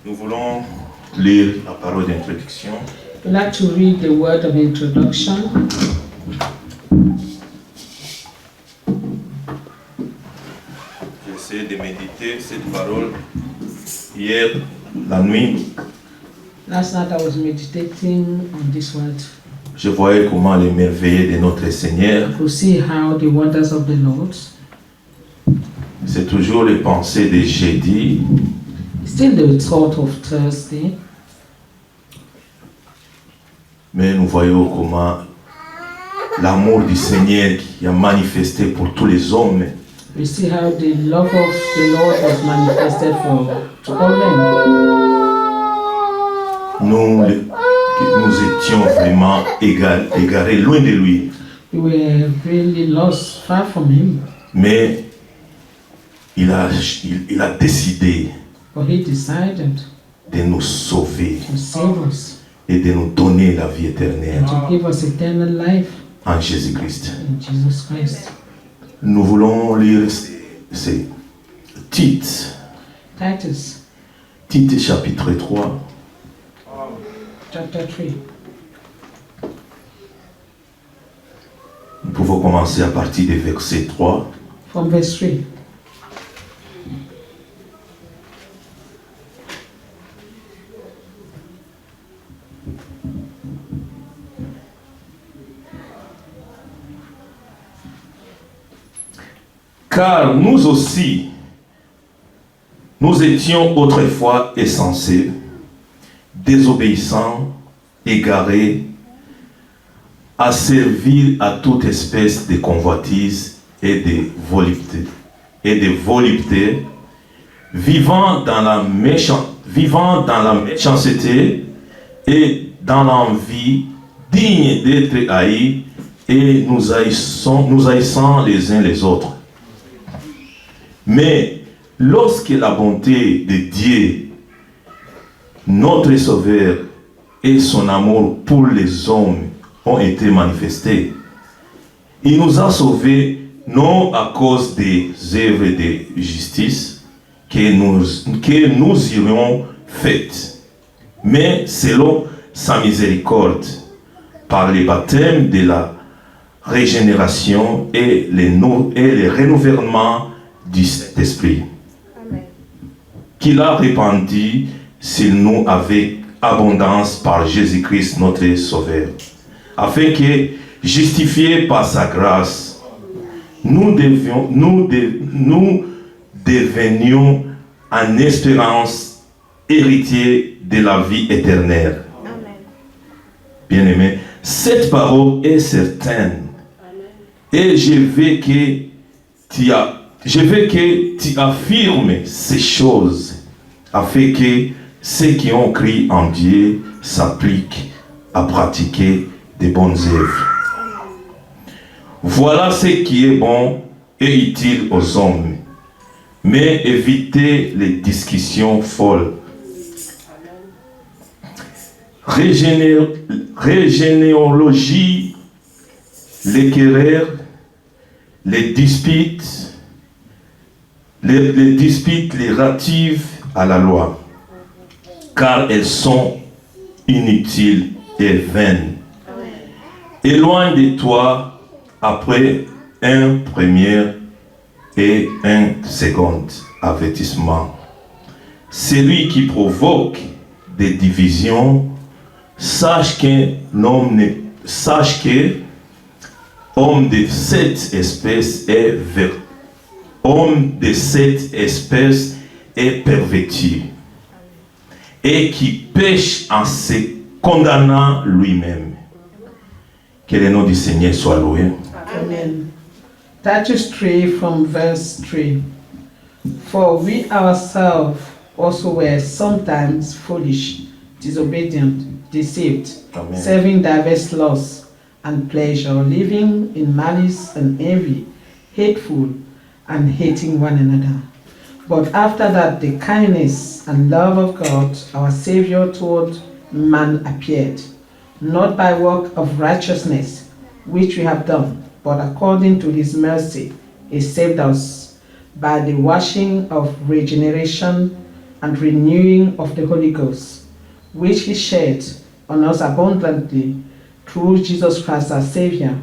Nous voulons lire la parole d'introduction. I'd like to read the word of introduction. J'ai essayé de méditer cette parole hier, la nuit. Last night I was meditating on this word. Je voyais comment les merveilles de notre Seigneur. I could see how the wonders of the Lord. C'est toujours les pensées de jeudi. Still the thought of Thursday. Mais nous voyons comment l'amour du Seigneur qui a manifesté pour tous les hommes. We see how the love of the Lord was manifested to all men. Nous étions vraiment égarés, loin de lui. We were really lost, far from Him. Mais il a décidé But He decided de nous sauver to save us, et de nous donner la vie éternelle to give us eternal life en Jésus-Christ. in Jesus Christ. Nous voulons lire ces Tite chapitre 3. Chapter 3. Nous pouvons commencer à partir du verset 3. From verse 3. Car nous aussi, nous étions autrefois insensés, désobéissants, égarés, à servir à toute espèce de convoitise et de volupté, vivant dans la méchanceté et dans l'envie, dignes d'être haïs, et nous haïssant les uns les autres. Mais lorsque la bonté de Dieu, notre Sauveur, et son amour pour les hommes ont été manifestés, il nous a sauvés non à cause des œuvres de justice que nous irions faites, mais selon sa miséricorde, par le baptême de la régénération et le renouvellement du Saint-Esprit, qu'il a répandu sur nous avec abondance par Jésus-Christ notre Sauveur, afin que, justifiés par sa grâce, nous devenions en espérance héritiers de la vie éternelle. Bien-aimés, cette parole est certaine. Et je veux que tu affirmes ces choses, afin que ceux qui ont cru en Dieu s'appliquent à pratiquer de bonnes œuvres. Voilà ce qui est bon et utile aux hommes, mais évitez les discussions folles, régénéalogie, les querelles, les disputes relatives à la loi, car elles sont inutiles et vaines. Éloigne de toi après un premier et un second avertissement. Celui qui provoque des divisions, sache que homme de cette espèce est perverti et qui pêche en se condamnant lui-même. Que le nom du Seigneur soit loué. Amen. Titus 3 from verse 3. For we ourselves also were sometimes foolish, disobedient, deceived, Amen. serving diverse lusts and pleasure, living in malice and envy, hateful and hating one another. But after that the kindness and love of God, our Savior, toward man appeared, not by work of righteousness which we have done, but according to his mercy he saved us by the washing of regeneration and renewing of the Holy Ghost, which he shed on us abundantly through Jesus Christ our Savior,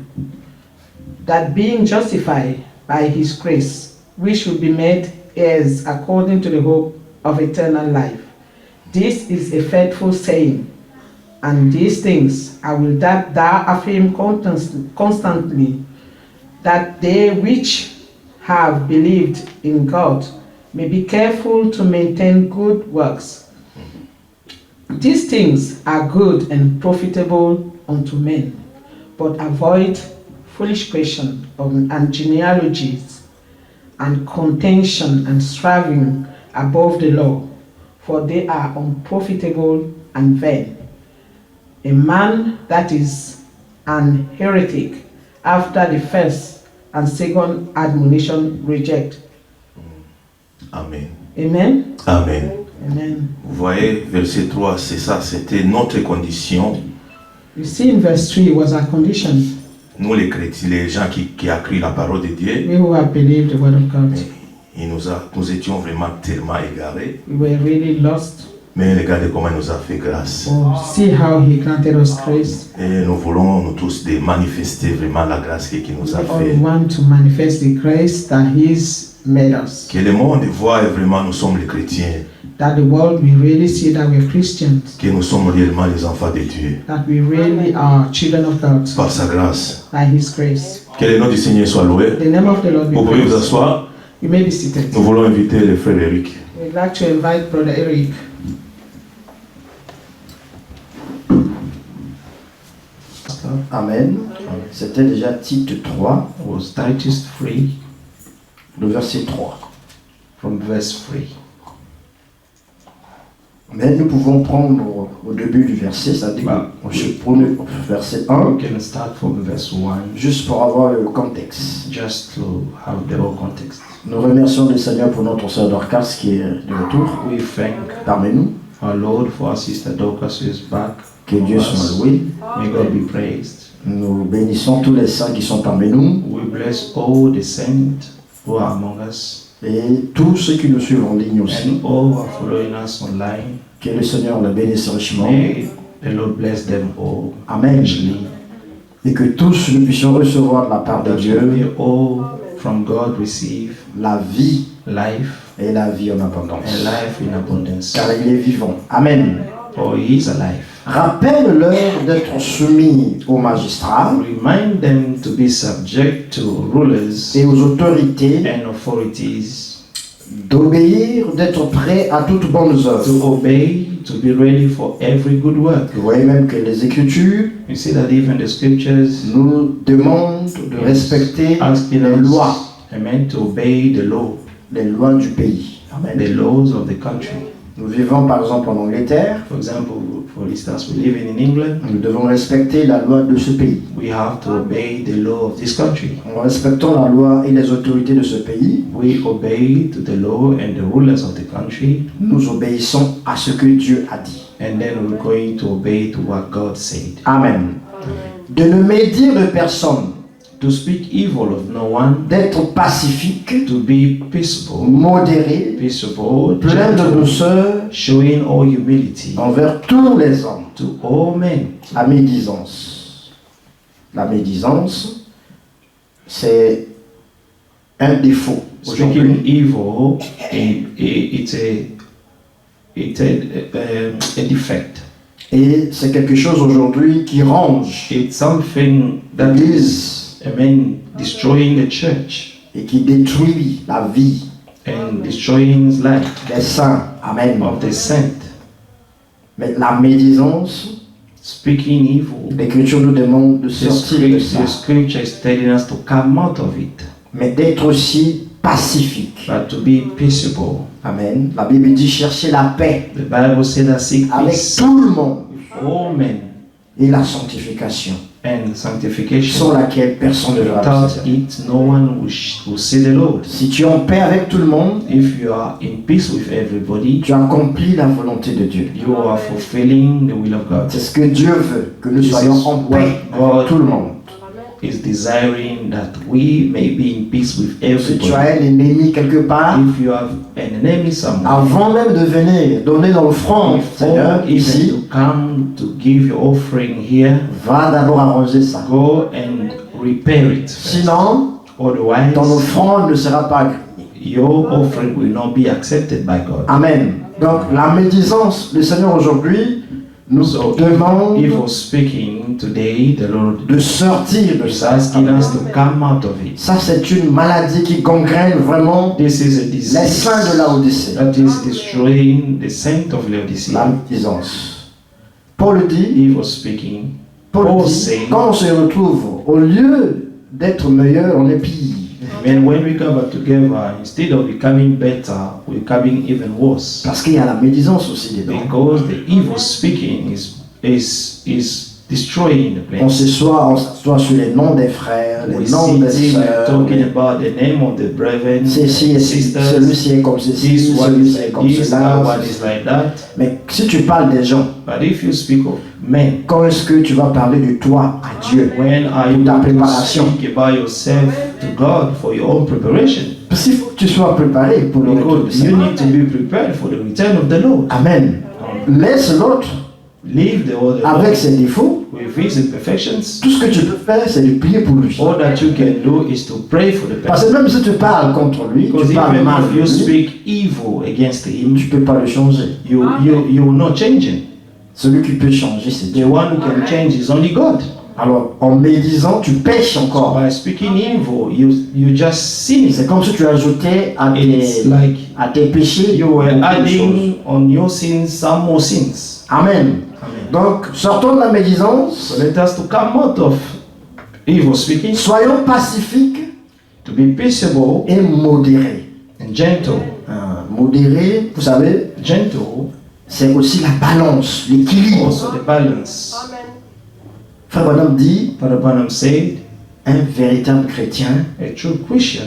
that being justified by his grace, we should be made heirs according to the hope of eternal life. This is a faithful saying, and these things I will that thou affirm constantly, that they which have believed in God may be careful to maintain good works. These things are good and profitable unto men, but avoid foolish questions and genealogies and contention and striving above the law, for they are unprofitable and vain. A man that is an heretic after the first and second admonition reject. Amen. Amen. Amen. Amen. Vous voyez, verset 3, c'est ça, c'était notre condition. You see, in verse 3 was our condition. Nous les chrétiens, les gens qui ont cru la parole de Dieu, We who have believed the word of God. nous étions vraiment tellement égarés. We were really lost. Mais regardez comment il nous a fait grâce. Oh, see how he granted us grace. Et nous voulons, nous tous, de manifester vraiment la grâce qu'il nous a We all fait. want to manifest the grace that he's made us. Que le monde voit vraiment nous sommes les chrétiens. That the world will really see that we're Christians. Que nous sommes réellement les enfants de Dieu. That we really are children of God. Par sa grâce. By his grace. Que le nom du Seigneur soit loué. The name of the Lord be Vous pouvez vous praised. asseoir. You may be seated. Nous voulons inviter le frère Eric. We'd like to invite Brother Eric. Amen. C'était déjà Tite 3, Was Titus 3 le verset 3. from verse 3. Mais nous pouvons prendre au début du verset, c'est-à-dire je prends le verset 1, We can start from verse 1 juste pour avoir le contexte. just to have the whole context. Nous remercions le Seigneur pour notre sœur Dorcas qui est de retour We thank parmi nous. our Lord for our sister Dorcas who is back. Que Dieu soit loué. May God be praised. Nous bénissons tous les saints qui sont parmi nous We bless all the saints who are among us et tous ceux qui nous suivent en ligne aussi. and all who are following us online. Que le Seigneur les bénisse richement. May the Lord bless them all Amen. richly. Et que tous nous puissions recevoir de la part de That Dieu we all from God receive la vie life et la vie en abondance. and life in abundance. Car il est vivant. Amen. For he is alive. Rappelle-leur d'être soumis aux magistrats Remind them to be subject to rulers et aux autorités, and authorities, d'obéir, d'être prêts à toutes bonnes œuvres. to obey, to be ready for every good work. Vous voyez même que les Écritures You see that even the scriptures nous demandent de respecter asking les us, lois, amen, to obey the law, les lois du pays. Amen. the laws of the country. Nous vivons par exemple en Angleterre, For example, for instance, we live in England. nous devons respecter la loi de ce pays. We have to obey the law of this country. En respectant la loi et les autorités de ce pays, We obey to the law and the rulers of the country, nous obéissons à ce que Dieu a dit. and then we're going to obey to what God said. Amen. De ne médire de personne, To speak evil of no one, d'être pacifique, to be peaceable, modéré, peaceable, plein de gentle, douceur showing all humility envers tous les hommes. to all men. La médisance. La médisance, c'est un défaut Speaking aujourd'hui. evil, it's a defect. Et c'est quelque chose aujourd'hui qui ronge It's something that is, l'Église destroying the church et qui détruit la vie and destroying life des saints. Amen. of the saint. Mais la médisance, Speaking evil, l'Écriture nous demande de the sortir de ça, scripture is telling us to come out of it, mais d'être aussi pacifique. but to be peaceable. Amen. La Bible dit chercher la paix The Bible says that seek avec peace tout le monde with all men et la sanctification, and sanctification. sans laquelle personne ne verra le Without Seigneur. it, no one will see the Lord. Si tu es en paix avec tout le monde, If you are in peace with everybody, tu accomplis la volonté de Dieu. you are fulfilling the will of God. C'est ce que Dieu veut, que nous This soyons is en what paix God avec tout le monde. is desiring that we may be in peace with Si tu as everybody. un ennemi quelque part, If you have an enemy somewhere, avant même de venir donner dans l'offrande, Seigneur, before even ici, to come to give your offering here, va d'abord arranger ça. go and repair it first. Sinon, Otherwise, ton offrande ne sera pas agréée. your offering will not be accepted by God. Amen. Donc, la médisance, le Seigneur aujourd'hui nous So, demande evil speaking today, the Lord de sortir de is ça. asking us to come out of it. Ça, c'est une maladie qui gangrène vraiment This is a les disease saints de Laodicée. that is destroying the saint of Laodicea. La médisance. Paul dit, Evil speaking. Paul Paul dit, said, quand on se retrouve, au lieu d'être meilleur, on est pire. and when we come back together, instead of becoming better, we're becoming even worse. Parce qu'il y a la médisance aussi dedans. Because the evil speaking is destroying the On place. s'assoit sur les noms des frères, les We noms des sitting and sœurs. talking about the name of the brethren, Ceci et sisters. celui-ci est comme ceci, This one celui-ci is est like comme this, that cela. one is like that. Mais si tu parles des gens, But if you speak of men, quand est-ce que tu vas parler de toi à Dieu? when are you Pour ta going to préparation. speak about yourself to God for your own preparation? Parce qu'il faut que tu sois préparé pour le retour de Because you Seigneur. need to be prepared for the return of the Lord. Amen. Laisse l'autre Leave the other avec Lord ses défauts. with his imperfections. Tout ce que tu peux faire, c'est de prier pour lui. All that you can do is to pray for the Parce person. que même si tu parles contre lui, Because tu parles even mal if de you lui, speak evil against him, tu ne peux pas le changer. you will not change him. Celui qui peut changer, c'est The Dieu. one who can change is only God. Alors, en médisant, tu pêches encore. By speaking evil, you just sin. C'est comme si tu ajoutais It's like à tes péchés you were beaucoup de choses. adding on your sins some more sins. Amen. Amen. Donc, sortons de la médisance. So let us to come out of evil speaking, Soyons pacifiques to be peaceable et modérés. and gentle. Modéré, vous savez, Gentle, c'est aussi la balance, l'équilibre. also the balance. Frère Branham dit, Father Branham said, un véritable chrétien, a true Christian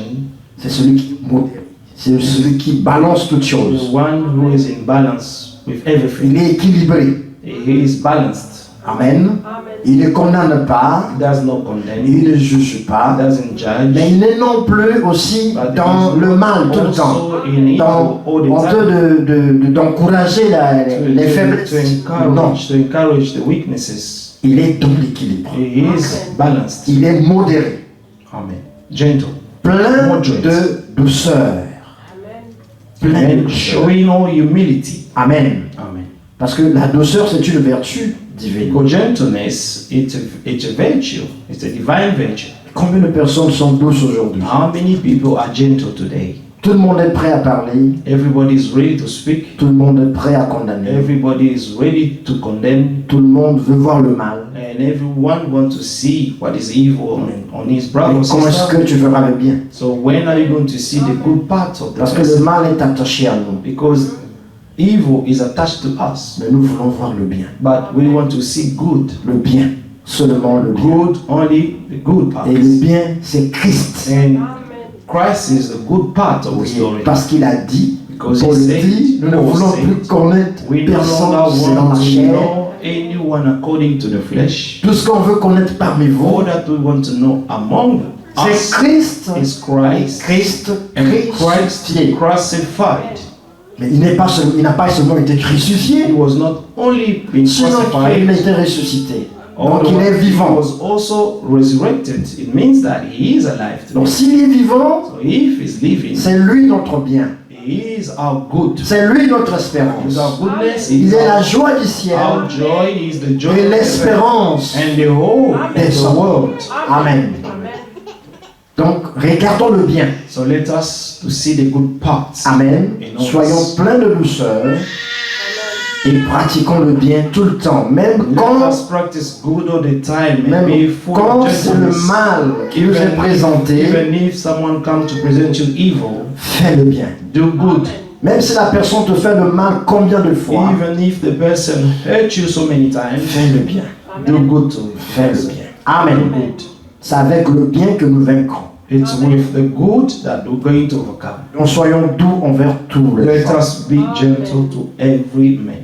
c'est celui qui est modéré. C'est celui qui balance toutes is choses. the one who is in balance with everything. Il est équilibré. He is balanced. Amen. Il ne condamne pas, He does not condemn. il He ne juge pas, doesn't judge. mais il n'est non plus aussi But dans he is le mal tout le also temps. in evil En all the train d'encourager les faiblesses. Non, to encourage the weaknesses. il est dans l'équilibre. He is balanced. Il est modéré, Amen. Gentle. plein Moderate. de douceur. Plein de And douceur. showing all humility. Amen. Amen. Parce que la douceur, c'est une vertu divine. Because gentleness, it's a virtue. It's a divine virtue. Combien de personnes sont douces aujourd'hui? How many people are gentle today? Tout le monde est prêt à parler, Everybody is ready to speak. tout le monde est prêt à condamner, Everybody is ready to condemn. tout le monde veut voir le mal. And everyone wants to see what is evil on his brother Mais or comment est-ce sister. que tu verras le bien? So when are you going to see the good parts of the Parce que le person? mal est attaché à nous. Because evil is attached to us. Mais nous voulons voir le bien. But we want to see good. Le bien. Seulement le bien. Good, only the good parts. Et le bien, c'est Christ. And Christ is the good part of the Oui, story. parce qu'il a dit, Because Paul he said, dit, nous ne Paul voulons said, plus connaître we no personne longer selon want la to chair. know anyone according to the flesh. Tout ce qu'on veut connaître parmi vous, All that we want to know among c'est us Christ. is Christ Christ and Christ crucifié. crucified. Mais il n'a pas seulement été crucifié, He was not only been sinon il a crucified, été ressuscité. Donc although il est he vivant. was also resurrected. It means that he is alive Donc today. s'il est vivant, So if he's living, c'est lui notre bien. he is our good. C'est lui notre He espérance. is our goodness. He Il is est la our, joie du ciel our joy. He is the joy et of heaven l'espérance and the hope of des the hommes. world. Amen. Donc regardons le bien. So let us to see the good parts. Amen. in us. Soyons pleins de douceur et pratiquons le bien tout le temps. Même Let quand, us practice good all the time and même be full quand of c'est le gentleness. mal qui nous est présenté, Even if someone comes to present you evil, fais le bien. do good. Même si la personne te fait le mal combien de fois, Even if the person hurt you so many times, fais le bien. do good to him. Fais le bien. Amen. Do good. C'est avec le bien que nous vaincrons. It's with the good that we're going to overcome. Donc soyons doux envers tous les Let hommes. us be gentle to every man.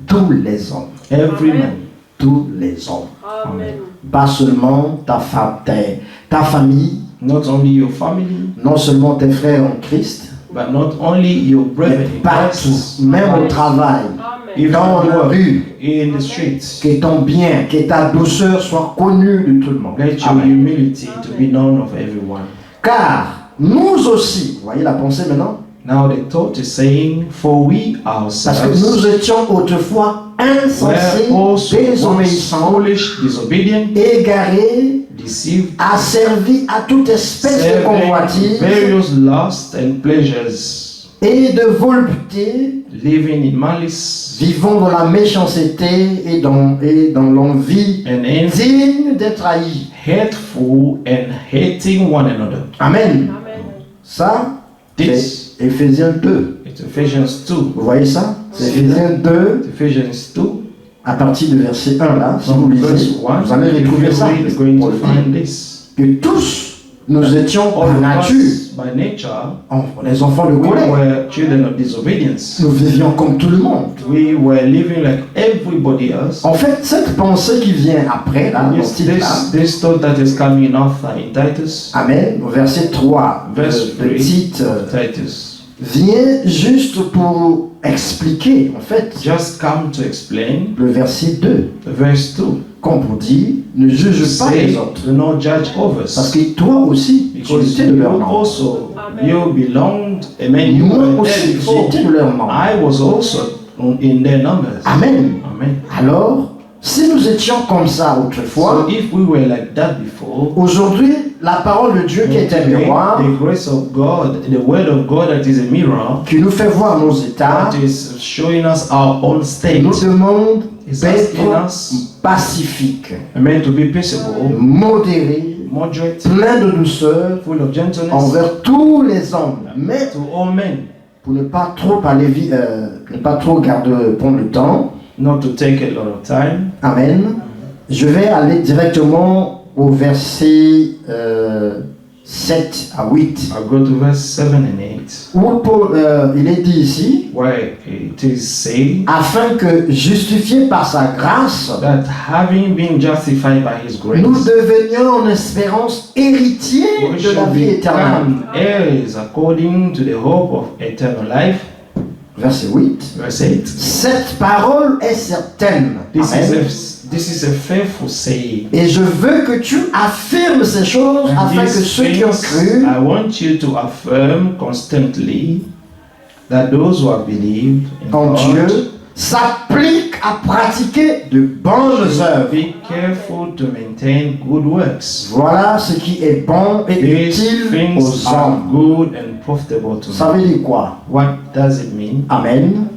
Tous les hommes. Every man. tous les hommes. Amen. Pas seulement ta famille, Not only your family, non seulement tes frères en Christ, but not only your mais brethren in partout, Christ, même au travail, Amen. even dans la work, rue, in the streets. que ton bien, que ta douceur soit connue de tout le monde. Let your Amen. humility to be known of everyone. Car nous aussi, vous voyez la pensée maintenant? Now the thought is saying, for we Parce que ourselves nous étions autrefois insensés, were also once désobéissants, foolish, disobedient, égarés, deceived, asservis à toute espèce de serving convoitise various lusts and pleasures, et de volupté, living in malice vivant dans la méchanceté et dans l'envie, and envy, digne d'être haï. hateful and hating one another. Amen. Amen. Ça, This c'est Éphésiens 2. is Ephesians 2. Vous voyez ça? C'est Éphésiens 2, Ephesians 2. à partir du verset 1 là. Si vous From lisez, verse 1, vous allez if retrouver you ça. read, you're going Paul to dit find this. que tous, nous étions par All of nature us, by nature, les enfants de we colère. were children of disobedience. Nous vivions comme tout le monde. We were living like everybody else. En fait, cette pensée qui vient après, là, dans ce titre-là, This thought that is coming off in Titus, Amen, au verset 3 Verse de 3. titre, Titus, vient juste pour expliquer, en fait, just come to explain le verset 2. verse 2. Comme pour dire, ne juge pas Say, les autres. do not judge Parce others, que toi aussi, tu because étais de you leur nombre. also, Amen. you belonged, amen, you Moi were aussi, there before. j'étais de leur nombre. I was also in their numbers. Amen. Amen. Alors, si nous étions comme ça So autrefois, if we were like that before, aujourd'hui, la parole de Dieu qui est un today, miroir, the grace of God, the word of God that is a mirror, qui nous fait voir nos états, that is showing us our own state, nous demande is asking d'être us, pacifique, amen, to be peaceable, modéré, moderate, plein de douceur full of gentleness, envers tous les hommes, mais to all men, pour ne pas trop prendre le temps. not to take a lot of time. Amen. Je vais aller directement au verset 7 à 8. I'll go to verse 7 and 8, Où Paul, il est dit ici, where it is saying afin que, justifiés par sa grâce, that having been justified by His grace, nous devenions en espérance héritiers we de la shall vie éternelle. become heirs according to the hope of eternal life. Verset 8. Verse 8. Cette parole est certaine. This Amen. is a faithful saying. Et je veux que tu affirmes ces choses And afin que these ceux qui ont things, cru I want you to affirm constantly that those who have believed in en God Dieu s'appliquent à pratiquer de bonnes œuvres. be careful to maintain good works. Voilà ce qui est bon et These utile things aux are hommes. good and profitable to Ça men. veut dire quoi? What does it mean? Amen.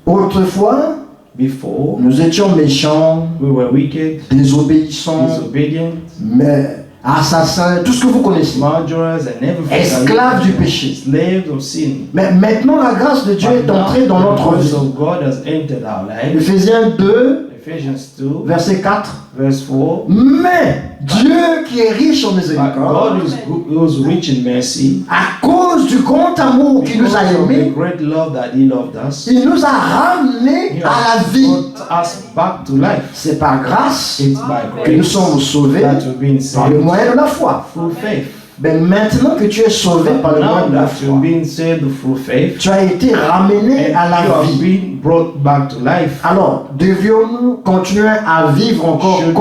Autrefois, Before, nous étions méchants, we were wicked, désobéissants, disobedient, mais assassins, tout ce que vous connaissez. murderers, and everything. Esclaves du péché. Slaves of sin. Mais maintenant, la grâce de Dieu But est now, entrée dans the notre grace vie. of God has entered our life. Éphésiens 2, Ephesians 2, verset 4. verse 4. Mais Dieu qui est riche en But miséricorde, God is who is rich in mercy, à cause du grand amour qu'il nous because a of the aimés, great love that He loved us, il nous a ramenés He à la has vie. brought us back to life. C'est par grâce It's by que nous grace sommes sauvés that we've been par le saved moyen de la foi. through faith. Mais maintenant que tu es sauvé par le moyen Now de la that foi, you've been saved through faith, tu as été ramené and à la you have vie. been brought back to life. Alors, devions-nous continuer à vivre encore Should we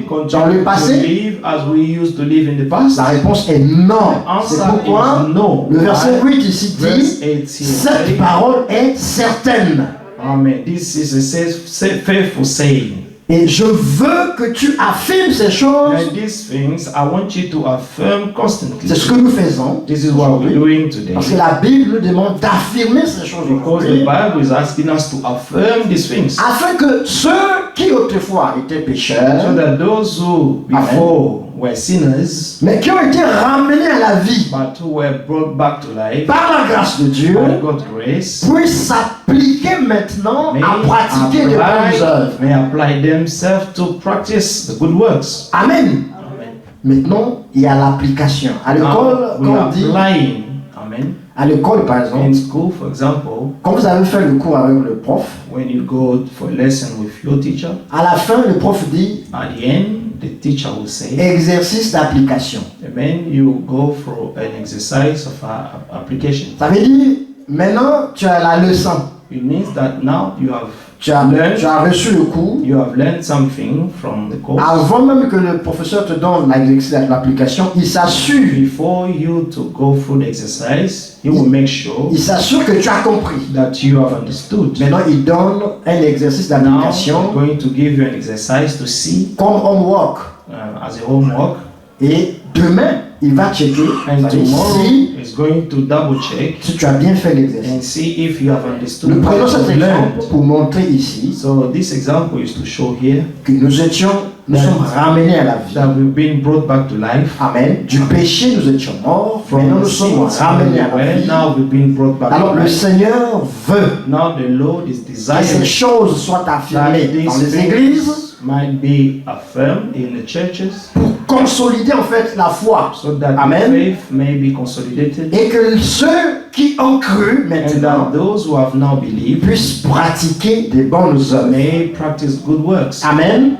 comme dans le continue to passé? live as we used to live in the past? La réponse est non. C'est Answer pourquoi is no. le verset Why? 8 ici Verse dit, 8 here cette saying, parole est certaine. Amen. This is a faithful saying. Et je veux que tu affirmes ces choses. And these things I want you to affirm constantly. C'est ce que nous faisons. This is what we're doing today. Parce que la Bible nous demande d'affirmer ces choses Because the aujourd'hui, Bible is asking us to affirm these things. afin que ceux qui autrefois étaient So pécheurs, that those who before were sinners, mais qui ont été ramenés à la vie but who were brought back to life par la grâce de Dieu, by God's grace, puissent s'appliquer maintenant may à pratiquer de bonnes œuvres. apply themselves to practice the good works. Amen. Amen. Maintenant, il y a l'application. À Now l'école, we quand are on dit applying. Amen. À l'école, par exemple, In school, for example, quand vous avez fait le cours avec le prof, when you go for a lesson with your teacher, à la fin, le prof dit at the end, the teacher will say, exercice d'application. Amen, you go for an exercise of application. Ça veut dire, maintenant, tu as la leçon. It means that now you have Tu as reçu le cours. you have learned something from the course. Avant même que le professeur te donne l'exercice d'application, il s'assure. Before you to go through the exercise, he will make sure Il s'assure que tu as compris. that you have understood. Maintenant, il donne un exercice Now, d'application I'm going to give you an exercise to see comme homework. as a homework, Et demain, il va checker and ça veut dire tomorrow si, is going to double check si tu as bien fait l'exercice. and see if you have understood Nous what prenons cet you've learned. exemple pour montrer ici So this example is to show here que nous sommes ramenés à la vie. that we've been brought back to life. Amen. Du péché, nous étions morts. Maintenant, From nous the sommes sins ramenés à la where vie. now we've been brought back Alors, to le life. Seigneur veut Now the Lord is que ces desiring choses soient that affirmées dans these les églises things might be affirmed in the churches pour consolider en fait la foi. so that Amen. the faith may be consolidated Et que ceux qui ont cru and maintenant that those who have now believed puissent pratiquer des bonnes œuvres. may practice good works. Amen.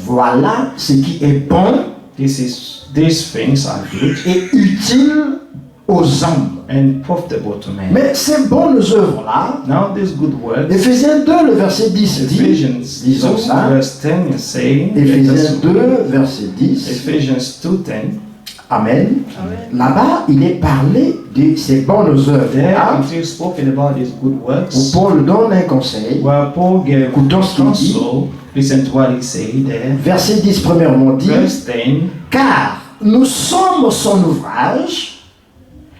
Voilà ce qui est bon These things are good et utile aux hommes. and profitable to men. Mais ces bonnes œuvres-là, Now this good work, Éphésiens 2, le verset 10 dit, Ephesians 2 disons ça, verse 10 is saying, Éphésiens 2, verset 10, Ephesians 2:10, Amen. Là-bas, il est parlé de ces bonnes œuvres. there it is spoken about these good Où works, Paul donne un conseil. where Paul gave Écoutons ce qu'il dit. counsel. Listen to what he said there. Verset 10, premièrement, dit, Verse 10, car nous sommes son ouvrage,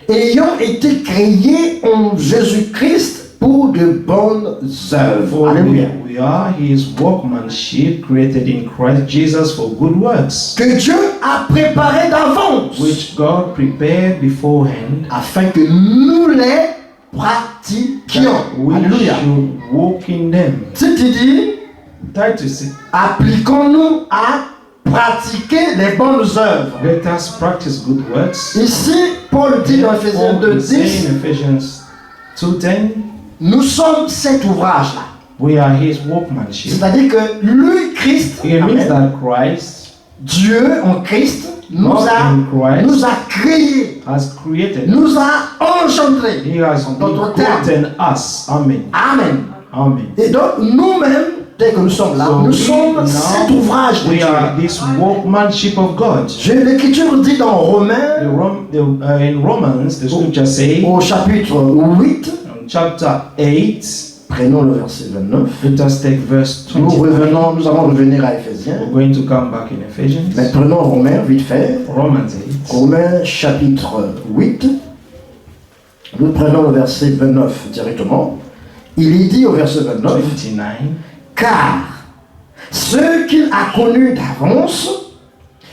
ayant été créés en Jésus-Christ pour de bonnes œuvres. for Alléluia. we are his workmanship created in Christ Jesus for good works, Que Dieu a préparé d'avance, which God prepared beforehand afin que nous les pratiquions. that we Alléluia. should walk in them. C'est-à-dire, Titus, appliquons-nous à pratiquer les bonnes œuvres. let us practice good works. Ici, Paul dit dans Ephésiens Paul 2, is saying 10, in Ephesians 2:10, nous sommes cet ouvrage-là. we are his workmanship. C'est-à-dire que lui, Christ, It means Amen, that Christ, Dieu en Christ, nous God in Christ, a créés, has created, nous a engendrés. he has D'autres termes. created us. Amen. Amen. Amen. Et donc, nous-mêmes, dès que nous sommes là, So nous we sommes now- cet ouvrage de We Dieu. are this workmanship of God. L'Écriture dit dans Romains, In Romans, the scripture say, au chapitre 8, in chapter 8, prenons le verset 29. let us take verse Nous 20. nous allons revenir à Éphésiens. We're going to come back in Ephesians. Mais prenons Romains, vite fait. Romans 8. Romains chapitre 8. Nous prenons le verset 29 directement. Il est dit au verset 29, 29. car ceux qu'il a connus d'avance,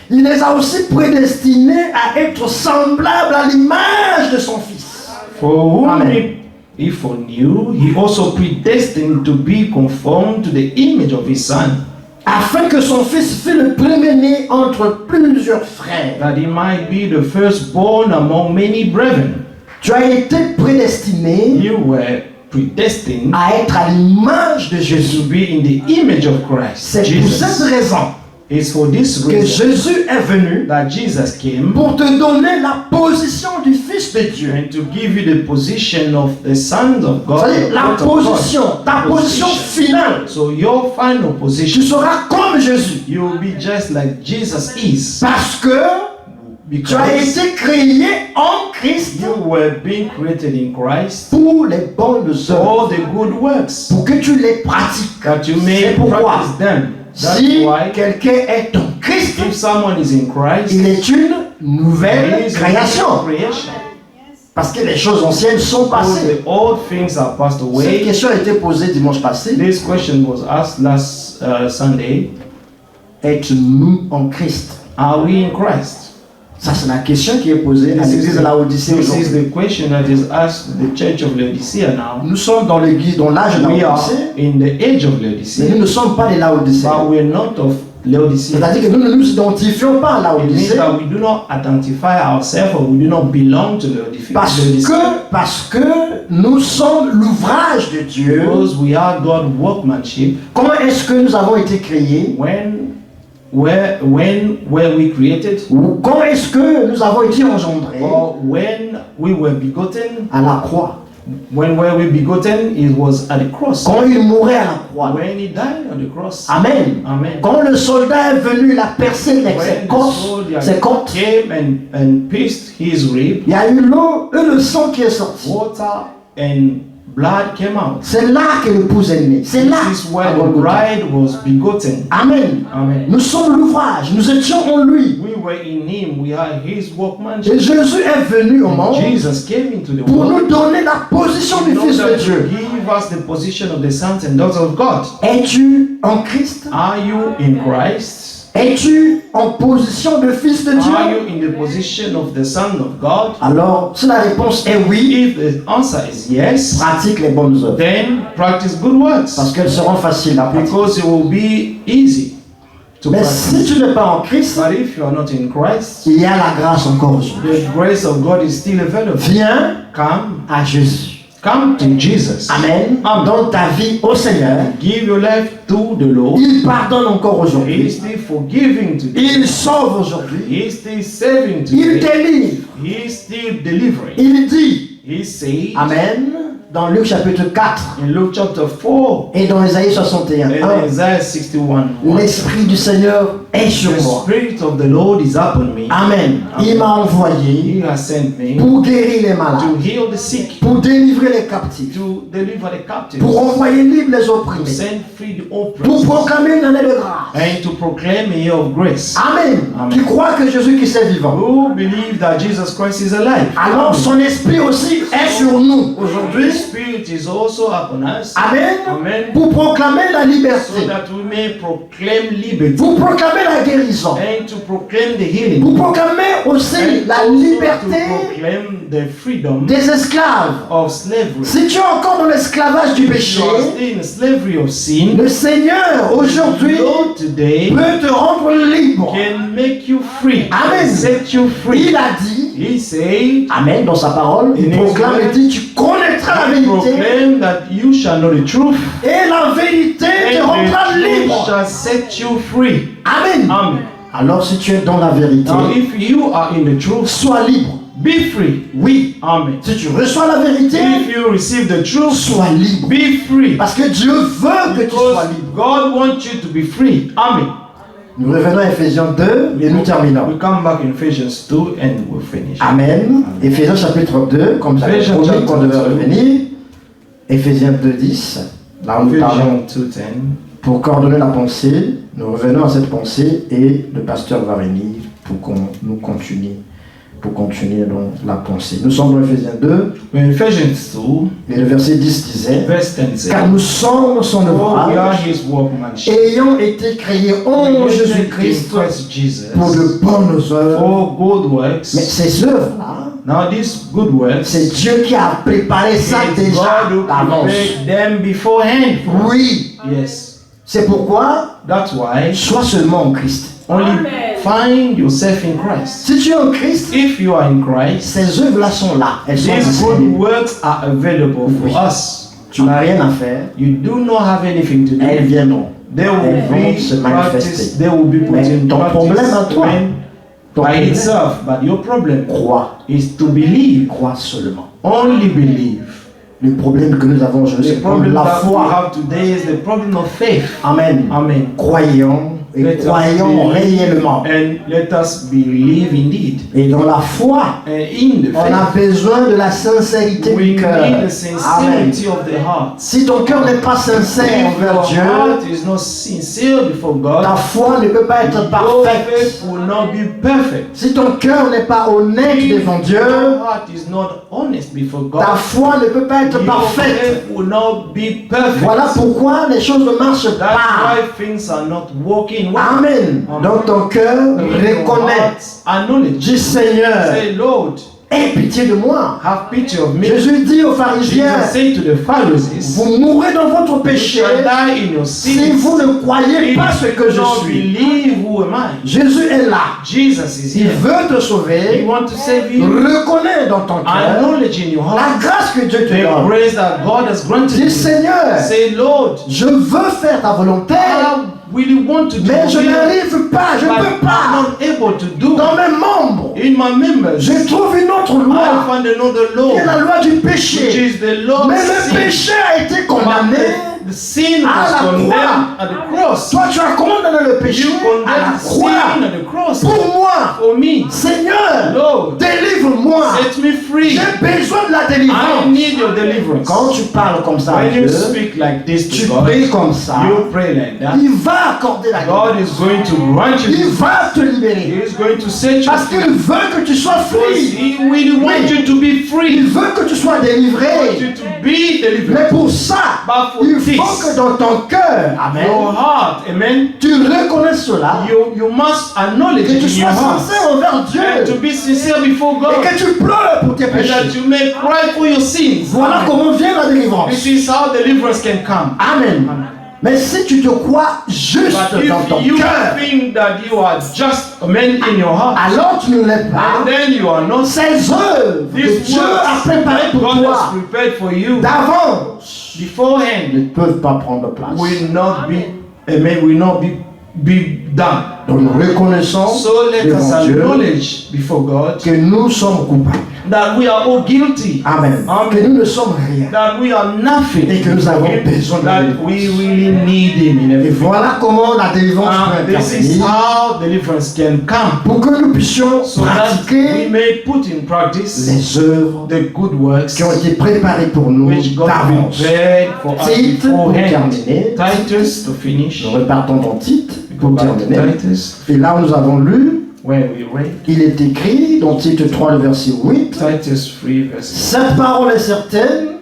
il les a aussi prédestinés à être semblables à l'image de son Fils. For whom Amen. he foreknew, he also predestined to be conformed to the image of his Son, Afin que son Fils fût le premier-né entre plusieurs frères. that he might be the firstborn among many brethren. Tu as été prédestiné You were predestined à être à l'image de to Jésus. be in the image of Christ. C'est pour cette Jesus. raison It's for this que reason Jésus est venu that Jesus came pour te donner la position du Fils de Dieu. and to give you the position of the sons of God. C'est-à-dire the la daughter of God. position, ta position finale. So your final Tu position, seras comme Jésus. you will be just like Jesus is. Parce que tu as Because été créé en Christ you were being created in Christ pour les bonnes for œuvres. all the good works, Pour que tu les pratiques. that you may C'est pourquoi, practice them. That's si why quelqu'un est en Christ, if someone is in Christ, il est une he nouvelle is a création. new creation. Parce que les choses anciennes sont All passées. the old things are passed Cette away. question a été posée dimanche passé. This question was asked last Sunday. Êtes-nous en Christ? Are we in Christ? Ça, c'est la question qui est posée à l'église de la Odyssée This is aujourd'hui. the question that is asked the church of Laodicea now. Nous sommes dans l'église, dans l'âge de We la are Odyssée, in the age of mais nous Laodicea, ne sommes pas de la Odyssée. but we're not of Laodicea. C'est-à-dire que nous ne nous identifions pas à la It means Odyssée that we do not identify ourselves or we do not belong to Laodicea. parce que nous sommes l'ouvrage de Dieu. Because we are God's workmanship. Comment est-ce que nous avons été créés? When were we created? Ou quand est-ce que nous avons été engendrés? Or when we were begotten? À la croix. When were we begotten? It was at the cross. Quand il mourait à la croix. When he died on the cross. Amen. Amen. Quand le soldat est venu, il a percé ses côtes. Came and pierced his rib. Il y a eu l'eau et le sang qui est sorti. Water and blood came out. C'est là que l'épouse est née. C'est là. This is where the bride was begotten. Amen. Amen. Nous sommes l'ouvrage. Nous étions en lui. We were in him. We are his workmanship. Et Jésus est venu au monde Jesus came into the pour world nous donner la position du Fils de Dieu. Give us the position of the sons and daughters of God. Es-tu en Christ? Are you in Christ? Es-tu en position de Fils de Are Dieu? you in the position of the Son of God? Alors, si la réponse est oui, If the answer is yes, pratique les bonnes œuvres. then practice good works, Parce qu'elles seront faciles à pratiquer. because it will be easy to Mais si practice. tu n'es pas en Christ, But if you are not in Christ, il y a la grâce encore aujourd'hui. the grace of God is still available. Viens Come, à Jésus. come to Jesus. Amen. Donne ta vie au Seigneur. Give your life to the Lord. Il pardonne encore He is aujourd'hui. still forgiving today. Il sauve aujourd'hui. He is still saving Il today. délivre. He is still delivering. Il dit, He said Amen, dans Luc chapitre 4 in Luke chapter 4 et dans Ésaïe 61. and Isaiah 61, L'Esprit du Seigneur est sur the moi. Spirit of the Lord is upon me. Amen. Il m'a envoyé He has sent me pour guérir les to malades, heal the sick, pour délivrer les captifs, to deliver the captives, pour envoyer libre les to opprimés, send free the pour oppressed, proclamer une année de grâce. and to proclaim a year of grace. Amen. Amen. Qui croit que Jésus-Christ est vivant. Who believe that Jesus Christ is alive? Alors son esprit aussi est sur nous The aujourd'hui. Spirit is also upon us. Amen. Amen. Pour proclamer la So liberté, that we may proclaim liberty pour proclamer la guérison, and to proclaim the healing. pour proclamer aussi And la also liberté to proclaim the freedom des esclaves. of slavery. Si tu es encore dans l'esclavage du If péché, you are still in slavery of sin, le Seigneur aujourd'hui Lord today peut te rendre libre. can make you free. Amen. Set you free. Il a dit, He said, Amen, dans sa parole, il In his proclame word, et dit, tu connaîtras la vérité proclaim that you shall know the truth, et la vérité te and rendra the truth libre. shall set you free. Amen. Amen. Alors si tu es dans la vérité, Now, if you are in the truth, sois libre. be free. Oui. Amen. Si tu reçois la vérité, If you receive the truth, sois libre. be free. Parce que Dieu veut que tu sois Because libre. God wants you to be free. Amen. Nous revenons à Ephésiens 2 et nous terminons. We come back in Ephesians 2 and we'll finish. Amen. Ephésiens chapitre 2, comme j'avais Ephésiens promis chapitre qu'on devait 2. revenir. Éphésiens 2, 10. Là, nous parlons Ephesians 2:10. pour coordonner la pensée. Nous revenons à cette pensée et le pasteur va venir pour qu'on nous continue. Pour continuer dans la pensée. Nous sommes dans Ephésiens 2 We're in Ephesians 2, et le verset 10 disait: verse 10 says, car nous sommes son "For we are ouvrage, his workmanship, ayant été créés en created Jésus-Christ in Christ Jesus, pour de bonnes œuvres. for good Mais works." ces œuvres-là, Now these good works, c'est Dieu qui a préparé ça it's déjà God who d'avance. prepared them beforehand. Oui, Yes, c'est pourquoi that's why sois seulement en Christ. only find yourself in Christ. Si tu es en Christ, If you are in Christ, ces œuvres-là sont là. Elles sont these good disponibles. works are available Oui. for us. Tu n'as rien à faire. You do not have anything to do. Elles viendront. They will Elles vont se be manifester. practiced. They will be put Mais in ton practice problème à toi, when- Ton by problème, itself. But your problem crois. is to believe. Crois seulement. Only believe. Le problème que nous avons aujourd'hui, The c'est le problème problem de la that we foi. have today is the problem of faith. Amen. Amen. Croyons et Let us croyons believe réellement. and let us believe indeed. Et dans la foi, And in the on a faith, besoin de la sincérité we du cœur. need the Amen. sincerity of the heart. Si ton cœur n'est pas sincère If envers your Dieu, heart is not sincere before God, ta foi ne peut pas être your parfaite. faith will not be perfect. Si ton cœur n'est pas honnête If devant Dieu, your heart is not honest before God, ta foi ne peut pas être your parfaite. faith will not be perfect. Voilà pourquoi les choses ne marchent That's pas. why things are not working well. Amen. Donc ton cœur Your reconnaît. heart acknowledge. Dis Seigneur, Say, Lord, aie pitié de moi. have pity of me. Jésus dit aux pharisiens, Jesus said to the Pharisees, vous mourrez dans votre you péché shall die in your si sins. vous ne croyez If pas ce que you je don't suis. believe who am I. Jésus est là. Jesus is Il here. veut te He sauver. wants to save you. Reconnais dans ton cœur Acknowledge in your la heart grâce que Dieu te the donne. grace that God has granted Dis you. Seigneur, Say, Lord, je veux faire ta volonté, I really want to do mais je your will, n'arrive pas, je ne but peux I'm pas. not able to do Dans mes membres, in my members. je trouve une autre I loi, find another qui est la law, loi du which péché. is the law Mais of le sin. péché a été But condamné. the sin à la was condemned croix. at the cross. Toi, tu as condamné le péché You à la condemned sin croix. at the cross. Pour moi, For me, Seigneur, Lord, délivre-moi. set me free. J'ai besoin de la I délivrance. need your deliverance. Quand tu parles comme ça à When you Dieu, speak like this tu to God, pries comme ça, you pray like that. il va accorder la God délivrance. is going to grant Il you. va te He libérer. is going to set you Parce free. qu'il veut que tu sois Because free. He really wants you to be Il free. veut que tu sois He wants délivré. you to be delivered. Mais pour ça, But for il this, faut que dans ton cœur, your amen, heart, amen, tu reconnaisses cela, you must acknowledge que it tu in your sois heart. sincère envers And to Dieu be sincere before et God. que tu pleures pour tes And that péchés. you may cry for your sins. Voilà comment vient la délivrance. This is how deliverance can come. Amen. Mais si tu te crois juste But dans ton if you cœur, think that you are just a man in your heart, alors tu ne l'es pas. and then you are not, Ces œuvres que these Dieu a préparées pour God has toi prepared for you d'avance beforehand ne peuvent pas prendre place. will not be done. Donc reconnaissons So let us devant Dieu acknowledge before God que nous sommes coupables. that we are all guilty, Amen. Amen. Que nous ne sommes rien. that we are nothing, Et que nous avons besoin de that délivrance. we really need Him in Et everything. voilà comment la délivrance And peut this is intervenir how deliverance can come, pour que nous puissions so that we pratiquer may put in practice les œuvres the good works qui ont été préparées pour nous which God d'avance. prepared for us Titre pour beforehand. terminer. Titus to finish. Nous repartons dans Tite Go pour back to terminer. Titus, Et là où nous avons lu, where we read il est écrit dans Tite 3, le verset 8, Titus 3 verse. cette parole est certaine,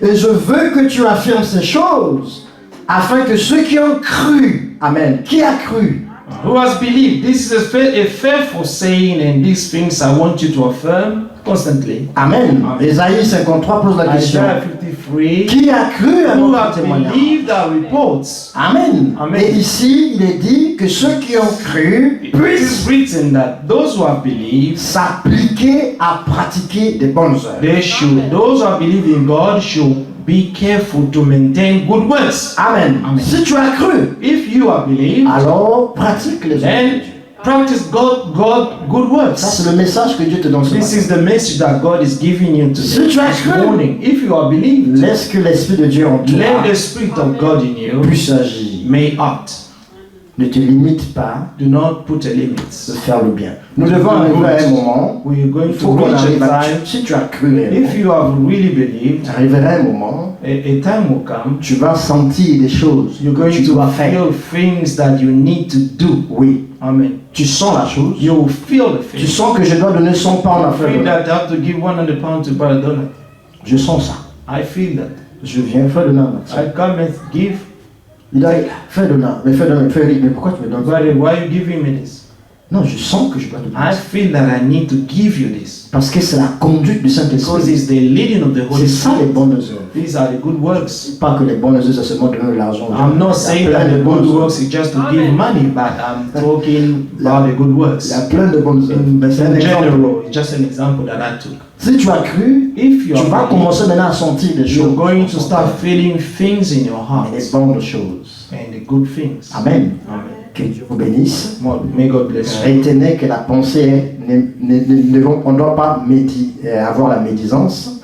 et je veux que tu affirmes ces choses, afin que ceux qui ont cru, amen, qui a cru, Who has believed? This is a faithful saying, and these things I want you to affirm constantly. amen. Ésaïe 53 pose la question, Isaiah 53. qui a cru à Who notre have témoignage? believed our reports? Amen. Amen. Et ici, il est dit que ceux qui ont cru It puissent is written that those who have believed, s'appliquer à pratiquer des bonnes œuvres. those who have believed in God should be careful to maintain good works. Amen. Amen. Si tu as cru, If you have believed, alors pratique les œuvres. then practice good Ça, works. c'est le message que Dieu te donne ce This matin. is the message that God is giving you Si today, tu as this cru, morning. If you have believed, laisse que l'Esprit de Dieu en toi let the Spirit of God in you puisse agir. may act. Ne te limite pas Do not put a de limit. faire le bien. Nous devons arriver à un moment, We are going il to faut qu'on reach arrive a à... time. Si tu as cru réellement, If you have really believed, arriverait un moment, a time will come. tu vas sentir des choses You're que going tu to dois faire. feel things that you need to do. Oui, Amen. tu sens la chose. You will feel the Tu thing. sens que je dois donner 100 pounds à Feel faire. that I have to give £100 to buy a donut. Je sens ça. I feel that. Je viens faire de l'âme. I come and give. Il a fait de l'âme. Mais mais pourquoi tu me donnes ça? But why are you giving me this? Non, je sens que je dois te donner I ça. feel that I need to give you this. Parce que c'est la conduite du Because Saint-Esprit. it's the leading of the Holy C'est ça les Spirit. bonnes œuvres. These are the good works. Pas que les bonnes œuvres, c'est seulement donner de l'argent. I'm not Il y a saying plein that de the bonnes good œuvres. works is just to give money, but I'm talking about the good Il works. y a plein de bonnes œuvres. Mais c'est un In exemple. general, it's just an example that I took. Si tu as cru, If you tu vas are commencer maintenant à sentir des you're choses. going to start feeling things in your heart Et les bonnes choses. and the good things. Amen. Amen. Que Dieu vous bénisse. May God bless you. Retenez que la pensée, on ne doit pas avoir la médisance.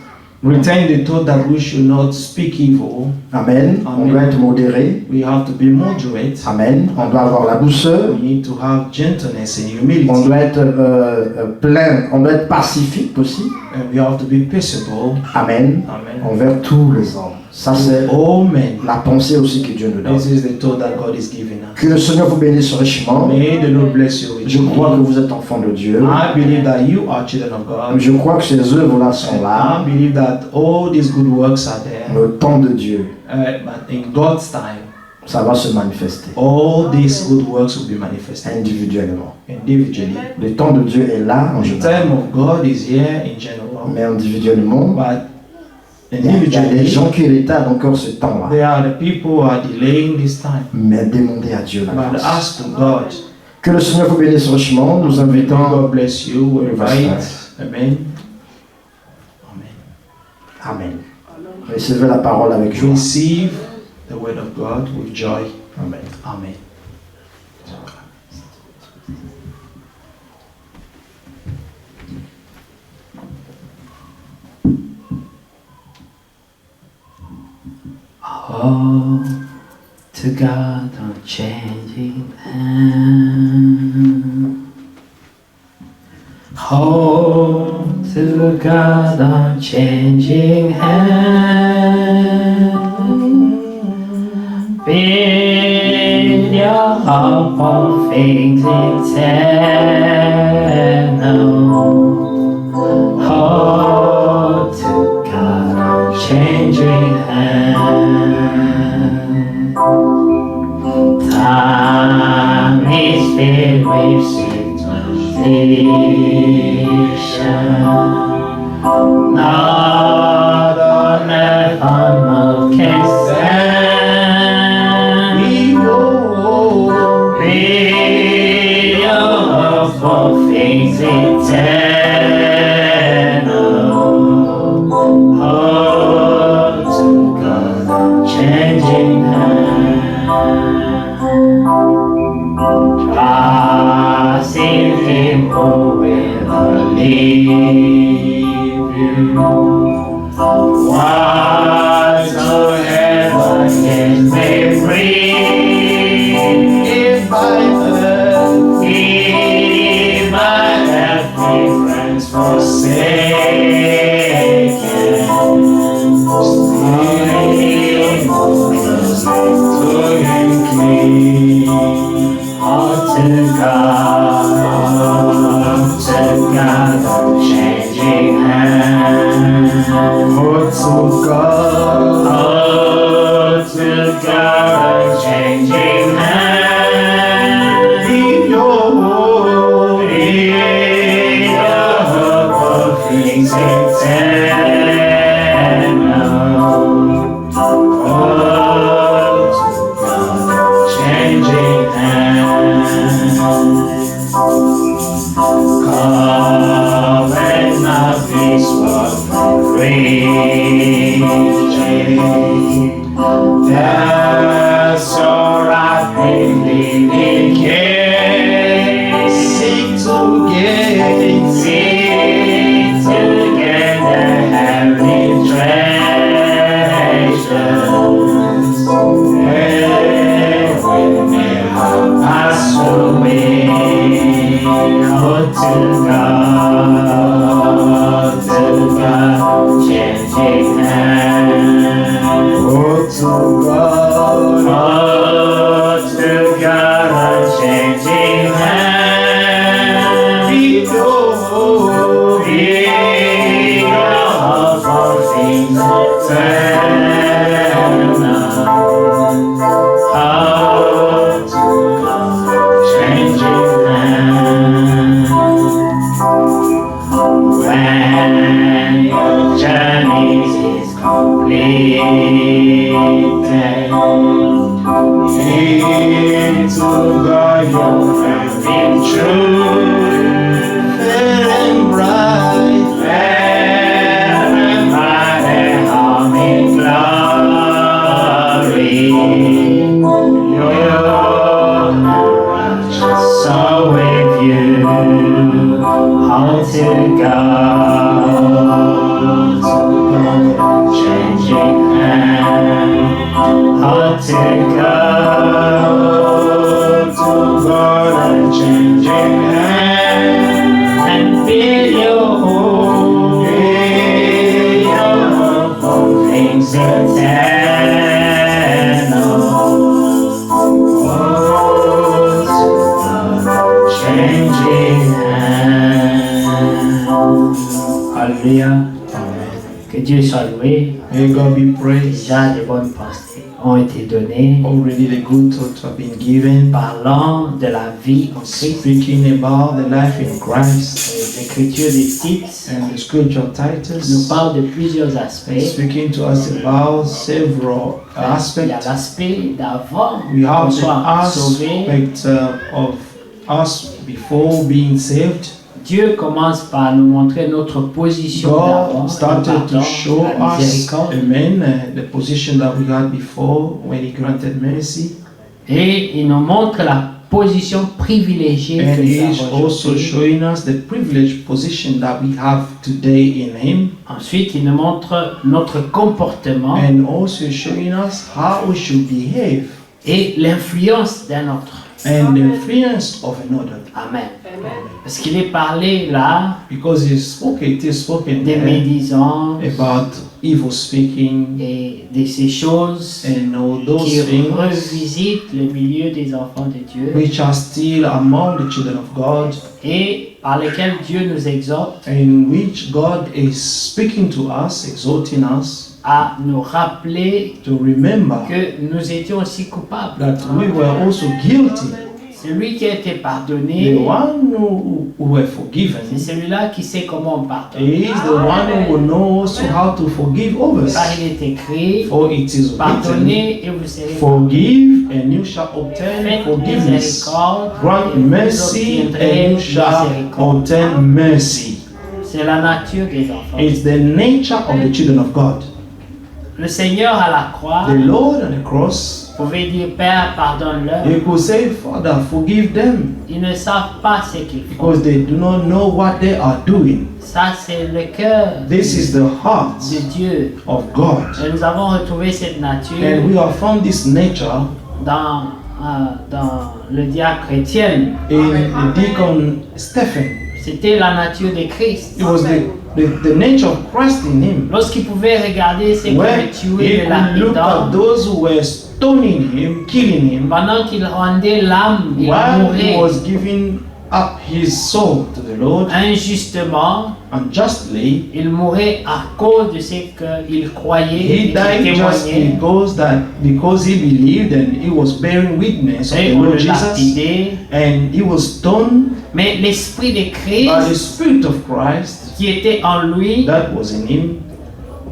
Retain the thought that we should not speak evil. Amen. On Amen. doit être modéré. We have to be moderate. Amen. On doit avoir la douceur. We need to have gentleness and humility. On doit être plein. On doit être pacifique aussi. And we have to be peaceable. Amen. Amen. Envers tous les hommes. Ça, c'est All men. la pensée aussi que Dieu nous donne. This is the thought that God is giving us. Que le Seigneur vous bénisse richement. May the Lord bless you Je richly. crois que vous êtes enfants de Dieu. I believe that you are children of God. Je crois que ces œuvres-là sont là. I believe that all these good works are there. Le temps de Dieu. But in God's time, ça va se manifester all these good works will be manifested individuellement. individually. Le temps de Dieu est là en The général, time of God is here in general, mais individuellement, but il y a des individually, gens qui retardent encore ce temps-là. there are the people who are delaying this time. Mais demandez à Dieu la But grâce. ask to God. Que le Seigneur vous bénisse richement. Nous invitons. God bless you. We invite. Amen. Amen. Amen. Recevez la parole avec joie. Receive the word of God with joy. Amen. Amen. Oh, to God unchanging hand. Oh, to God unchanging hand. Build your hope on things eternal. Oh, to God unchanging hand. Time is filled with situation. Not on earth unknown can stand. Be your hope for things eternal. Oh, to God, changing hand. Trust in Him who will leave you. Whatsoever can may bring, if by earthly friends forsaken, still to Him cling. Oh, to God, unchanging hand. Oh, to God. Oh, to God, unchanging hand. Be your hope. Be your hope of things eternal. Oh, to God, unchanging hand. Covenant of this world reaching. That's all I've been living case. Seek to gain. Seek together heavenly treasures. They will never pass away. Oh, to God, changing hand. Oh, to God. Oh, to God, unchanging hand. Be your hope. Be your hope for things eternal. Oh, to God, changing hand. When your journey is completed, Into God, your in truth, fair and bright. fair and bright and harming glory, your righteous soul with you, all to God, changing hand, all to God, unchanging hand, and feel your hope, for things eternal. Oh, to God, changing hand. Hallelujah. Que Dieu soit loué. May God be praised. Déjà de bonnes pensées. ont été données, Already the good thoughts have been given, parlant de la vie en Christ. speaking about the life in Christ. Et l'écriture des titres And the scripture nous titles parle de plusieurs aspects. speaking to us about several Il y a aspects. l'aspect d'avant We have qu'on the soit sauvé. aspect of us before being saved. Dieu commence par nous montrer notre position d'avant, God started le to pardon, show la us, miséricorde. amen, the position that we had before when He granted mercy. Et il nous montre la position privilégiée And que He nous is avons also aujourd'hui. showing us the privileged position that we have today in Him. Ensuite, il nous montre notre comportement And also showing us how we should behave et l'influence d'un autre. and the influence of another. Amen. Parce qu'il est parlé là Because it is spoken des there médisances about evil speaking et de ces choses and all those qui things revisitent le milieu des enfants de Dieu which are still among the children of God, et par lesquels Dieu nous exhorte in which God is speaking to us, exhorting us à nous rappeler to remember que nous étions aussi coupables. that we were also guilty. Celui qui a été The pardonné, one who were forgiven c'est celui-là qui sait comment on pardonne. is the one who will know also how to forgive others. Car il est écrit, For it is written, pardonnez et vous serez forgive and you shall obtain Faites forgiveness. miséricorde Grant et vous mercy obtiendrez and you shall miséricorde. obtain mercy. C'est la nature des enfants. It's the nature of the children of God. Le Seigneur à la croix The Lord on the cross, pouvait dire, Père, pardonne-leur. He could say, Father, forgive them, Ils ne savent pas ce qu'ils font. because they do not know what they are doing. Ça, c'est le cœur This is the heart de Dieu. of God. Et nous avons retrouvé cette nature And we have found this nature dans le diacre Étienne. in the deacon Stephen. C'était la nature de Christ. It was the nature of Christ in him. Lorsqu'il pouvait regarder ceux qui When le tuaient, he le could look at lapidant, those who were stoning him, killing him, pendant qu'il rendait l'âme, il while he mourait was giving up his soul to the Lord, injustement. unjustly, Il mourait à cause de ce qu'il croyait he et died qu'il just témoignait. because he believed and he was bearing witness of Et the on le Lord Jesus, lapidait. and he was stoned. Mais l'esprit de But the Christ Spirit of Christ qui était en lui that was in him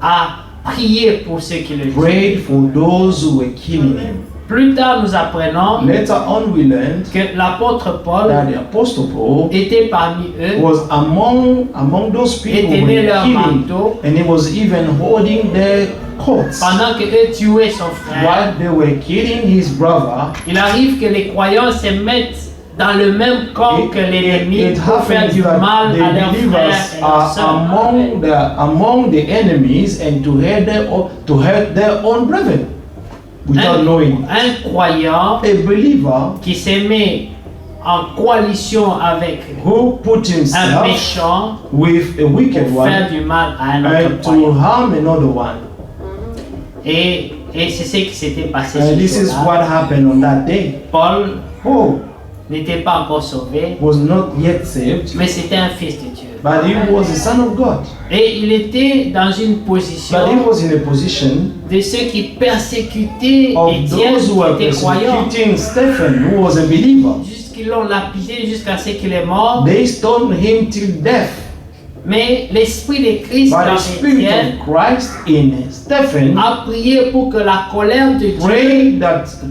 a prié pour ceux qui le tuaient. prayed for those who were killing him. Plus tard, nous apprenons Later on, we learned que l'apôtre Paul that the Apostle Paul était parmi eux, was among those people et who tenait were leur killing, manteau and he was even holding their coats pendant que eux tuaient son frère. while they were killing his brother. Il arrive que les croyants se mettent dans le même camp que l'ennemi It pour faire happens du that mal à the leurs frères believers et leurs are sœurs. among the enemies and to hurt their own brethren without knowing. Un croyant A believer qui se met en coalition avec who put un himself méchant with a wicked pour faire one du mal à un autre and to croyant. harm another one. Et c'est ce qui s'était passé And ce this is jour-là. what happened on that day. Paul Paul n'était pas encore sauvé, was not yet saved, mais c'était un fils de Dieu. but he was the son of God. Et il était dans une position But he was in a position de ceux qui persécutaient of Étienne those who were qui était croyant. persecuting Stephen, who was a believer. Jusqu'ils l'ont lapidé jusqu'à ce qu'il est mort. They stoned him till death. Mais l'esprit de Christ But dans the Spirit Étienne of Christ in Stephen a prié pour que la colère de Dieu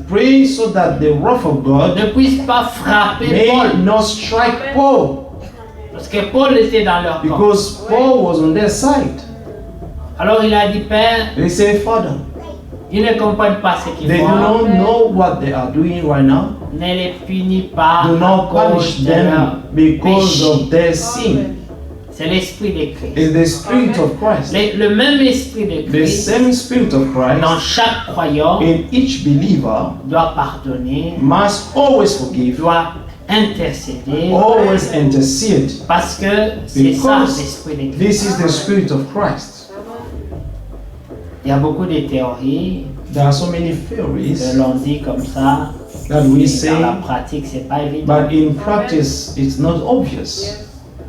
pray so that the wrath of God ne puisse pas frapper may Paul. not strike Paul, Parce que Paul était dans leur camp. because Paul was on their side. Alors il a dit, Père, They say, Father, ils ne comprennent pas ce qu'ils they do font. not know what they are doing right now. Ne les punis pas Do à not cause punish de leur them because péché. of their sin. C'est l'esprit de Christ. It's the Spirit of Christ. Le même esprit de The Christ same Spirit of dans Christ chaque croyant in each believer doit pardonner, must always forgive, doit intercéder, always intercede. parce que c'est ça Because l'esprit de Christ. this is the Spirit of Christ. Il y a beaucoup de théories There are so many que theories l'on dit comme ça, that we mais say, dans la pratique c'est pas évident. but in practice it's not obvious.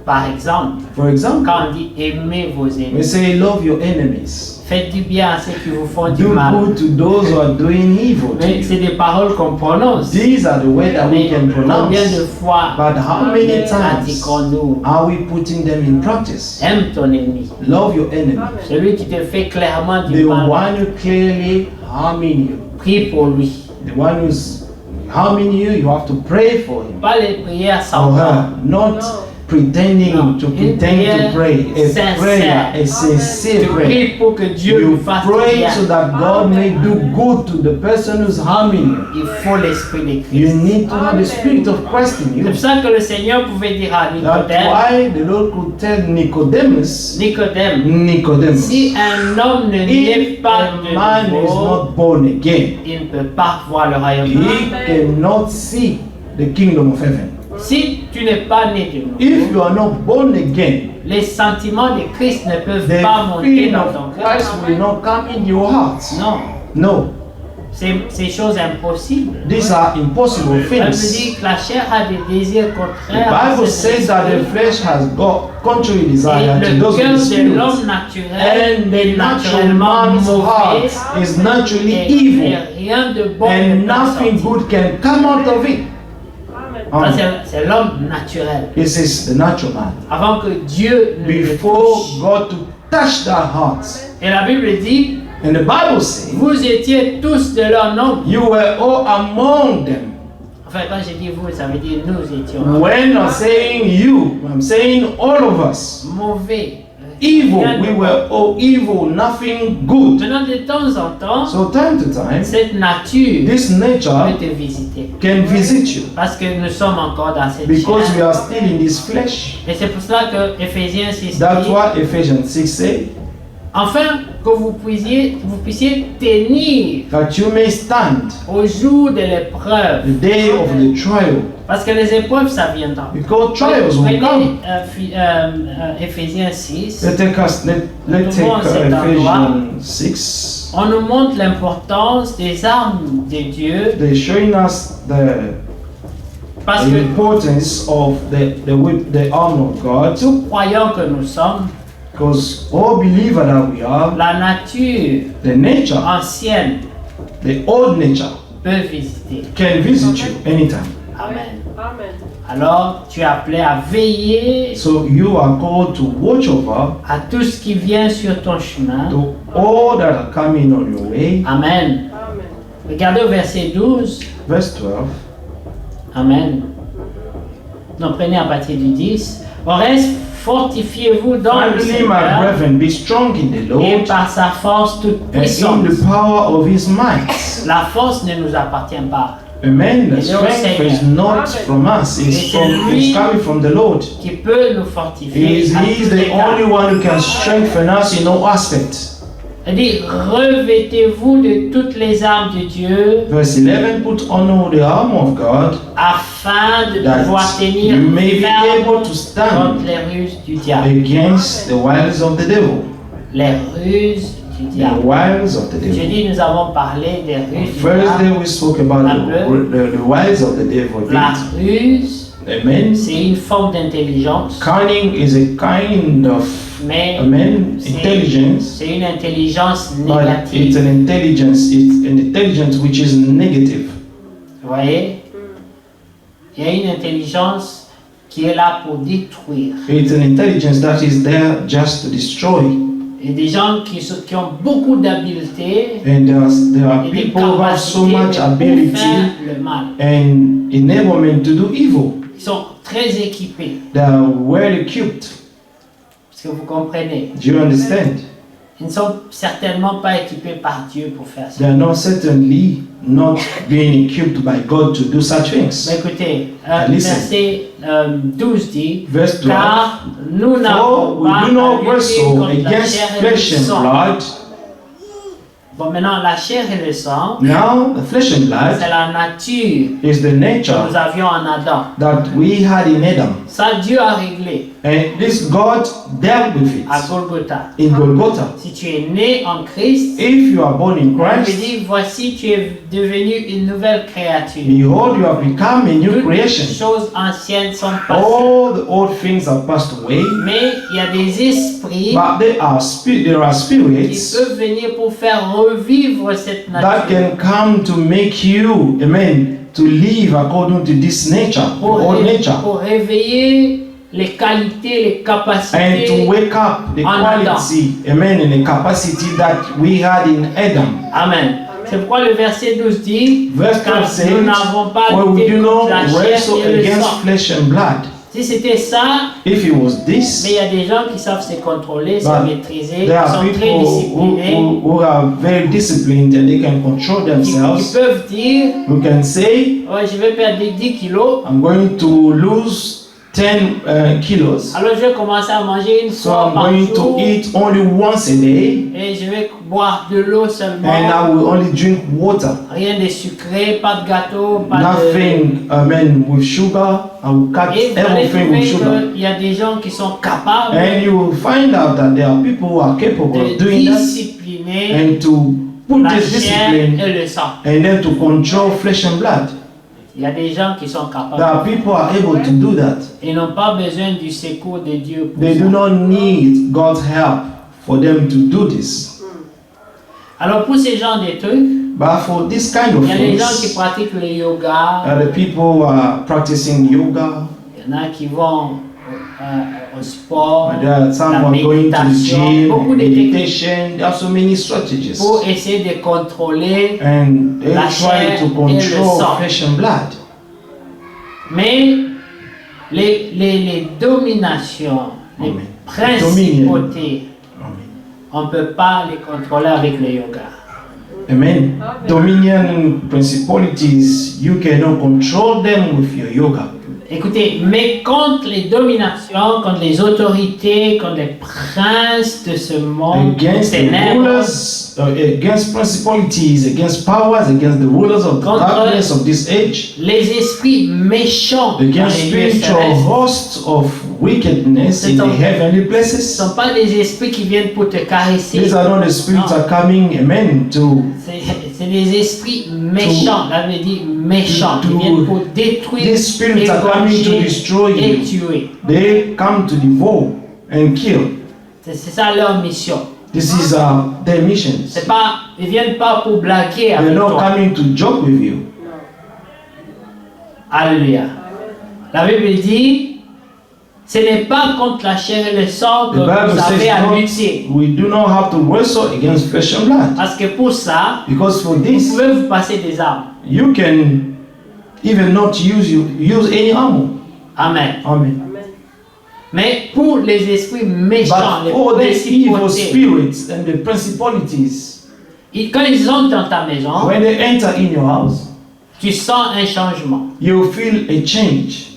Par exemple, For example, quand on dit aimez vos we ennemis, say love your enemies. faites du bien à ceux qui vous font du Do mal. good to those who are doing evil to Mais you. c'est des paroles qu'on prononce. These are the words that we Mais can pronounce. combien de fois But how many times pratiquons-nous are we putting them in practice? aime ton ennemi, Love your enemy. celui qui te fait clairement The du mal, one who clearly harming you. prie pour lui. The one who's harming you, you have to pray for him. Pas les prières Or sans her, not pretending Non. to Une pretend prière to pray. A sincère. prayer, a sincere Tu prayer. pries pour que Dieu You nous fasse du pray bien. so that God may do good to the person who's harming you. Il faut l'esprit de You Christ. need to have the spirit of Christ in C'est you. pour ça que le Seigneur pouvait dire à That's Nicodème, why the Lord could tell Nicodemus, Nicodème, si un homme ne naît if pas a de man is nouveau, not born again, il ne peut pas voir le royaume de he Dieu. cannot see the kingdom of heaven. Si tu n'es pas né de nouveau, If you are not born again, les sentiments de Christ ne peuvent the pas monter feeling dans of ton Christ cœur. will not come in your heart. Non, No, c'est choses impossibles. these are impossible La Bible things. dit que la chair a des désirs The contraires. à Bible ceux de says that the l'esprit. flesh has got contrary desire Et to le those cœur of the de spirit. l'homme naturel And est the natural naturellement man's mauvais. heart is naturally Et evil. rien de bon ne And peut nothing sortir. good can come out of it. Ça, c'est l'homme naturel. This is the natural man. Avant que Dieu ne le Before touche. God to touch their hearts. Et la Bible dit, And the Bible says, vous étiez tous de leur nom. you were all among them. Enfin, quand je dis vous, ça veut dire nous étions When I'm saying you, I'm saying all of us. mauvais. Evil, we were all evil, nothing good. Maintenant, de temps en temps, So time to time, cette nature this nature peut te visiter. can visit you. Parce que nous sommes encore dans cette Because we chair. are still in this flesh. Et c'est pour cela que Éphésiens 6 That's dit, what Ephesians 6 say, afin que vous puissiez tenir that you may stand au jour de l'épreuve. the day of the trial. Parce que les épreuves, ça viendra. Because trials will come. Prenez Éphésiens 6. Let's take Ephesians 6. On nous montre l'importance des armes de Dieu. They're showing us Parce the que importance of the arm of God. tout croyant que nous sommes, Because all believer that we are, la nature the nature, ancienne the old nature, peut visiter. can visit you anytime. Amen. Alors, tu es appelé à veiller So you are called to watch over à tout ce qui vient sur ton chemin. to all that are coming on your way. Amen. Regardez au verset 12. Verse 12. Amen. Donc, prenez à partir du 10. Au reste, fortifiez-vous dans le Finally, my Seigneur brethren, be strong in the et Lord par sa force toute and in puissante. the power of his might. La force ne nous appartient pas. Amen. The Et le strength Seigneur. is not from us, it's coming from the Lord. Qui peut nous fortifier. He à is tous the égards. only one who can strengthen us in all aspects. C'est-à-dire, revêtez-vous de toutes les armes de Dieu Verse 11, put on all the armor of God, afin de that pouvoir tenir you may be ferme able to stand contre les ruses du diable. against the wiles of the devil. Les ruses du The diable. wiles of the devil. Jeudi, nous avons parlé des ruses du First day diable. we spoke about the wiles of the devil. La ruse, Amen. c'est une forme d'intelligence, Cunning is a kind of mais intelligence, c'est une intelligence but it's négative. an intelligence which is negative. Vous voyez? Il y a une intelligence qui est là pour détruire. It's an intelligence that is there just to destroy. Il y a des gens qui ont beaucoup d'habileté And there are et des people who have so capacités much pour ability faire le mal. and enablement to do evil. Ils sont très équipés. They are well equipped. Parce que vous comprenez, Do you understand? ils ne sont certainement pas équipés par Dieu pour faire ça. They are not certainly not being equipped by God to do such things. Mais écoutez, Listen. verset 12 dit, Verse 12. car nous For n'avons we pas do à not lutter wrestle contre la against chair et le flesh and sang. blood. Bon, maintenant, la chair et le sang, Now, the flesh and c'est blood la nature is the que nature nous avions en Adam. that we had in Adam. Ça, Dieu a réglé. And this God dealt with à it Golgotha. in Golgotha. Si tu es né en Christ, If you are born in il veut Christ, dire, voici, tu es devenu une nouvelle créature. behold, you have become a new Toutes les creation. choses anciennes sont passées. All the old things are passed away, Mais il y a des esprits but there are qui spirits peuvent venir pour faire revivre cette that nature. can come to make you, amen, to live according to this nature, the old nature, Pour réveiller les qualités, les and capacités. to wake up the En quality, amen, and the capacity that we had in Adam. Amen. C'est pourquoi le verset 12 dit, Verse car 12 says, nous n'avons pas "For we lutté do contre not la chair wrestle et le against sang." flesh and blood." Si c'était ça, If it was this, mais il y a des gens qui savent se contrôler, se But maîtriser, qui there are sont très people disciplinés, who are very disciplined and they can control qui themselves, peuvent dire, who can say, ouais, je vais perdre 10 kilos, I'm going to lose 10 kilos, alors je vais commencer à manger une so fois I'm par going jour to eat only once a day, et je vais boire de l'eau seulement, and I will only drink water. rien de sucré, pas de gâteau, pas de... Nothing, amen, with sugar. I will cut Et vous allez everything with trouver sugar. qu'il y a des gens qui sont capables And you will find out that there are people who are capable of de doing that discipliner and to put la this chair discipline et le sang. and then to control flesh and blood. Il y a des gens qui sont There capables. are people who are able to do that. Ils n'ont pas besoin du secours de Dieu pour They ça. do not need God's help for them to do this. Alors pour ces genres de trucs, But for this kind of il y a des gens qui things, pratiquent le yoga, the people who are practicing yoga, il y en a qui vont au sport, there are some la who are going to the méditation, beaucoup gym, de techniques meditation. There are so many strategies. pour essayer de contrôler. And they La try chair to et le control sang. flesh and blood. Mais les dominations, les Amen. principautés, Amen. on ne peut pas les contrôler avec le yoga. Amen. Dominion principalities, you cannot control them with your yoga. Écoutez, mais contre les dominations, contre les autorités, contre les princes de ce monde, Against the ténèbres, rulers, against principalities, against powers, against the rulers of the Contre- darkness of this age, les esprits méchants dans against les lieux spiritual célestes, hosts of wickedness in C'est the un- heavenly ce ne places. sont pas des esprits qui viennent pour te caresser. These are not the spirits No. are coming, amen, to C'est des esprits méchants. Là, je dis méchants. to- Qui viennent pour détruire, these spirits are coming to égorger destroy et you. tuer. They come to devour and kill. C'est ça leur mission. This is their missions. C'est pas, ils viennent pas pour blaguer They're avec not toi. coming to joke with you. Alléluia. La Bible dit, ce n'est pas contre la chair et le sang que The Bible vous avez à lutter. says we do not have to wrestle against flesh and blood. Parce que pour ça, Because for vous this, pouvez vous passer des armes. you can even not use any armor. Amen. Amen. Mais pour les esprits méchants, But les for the evil principautés, spirits and the principalities, quand ils entrent dans ta maison, when they enter in your house, tu sens un changement. you feel a change.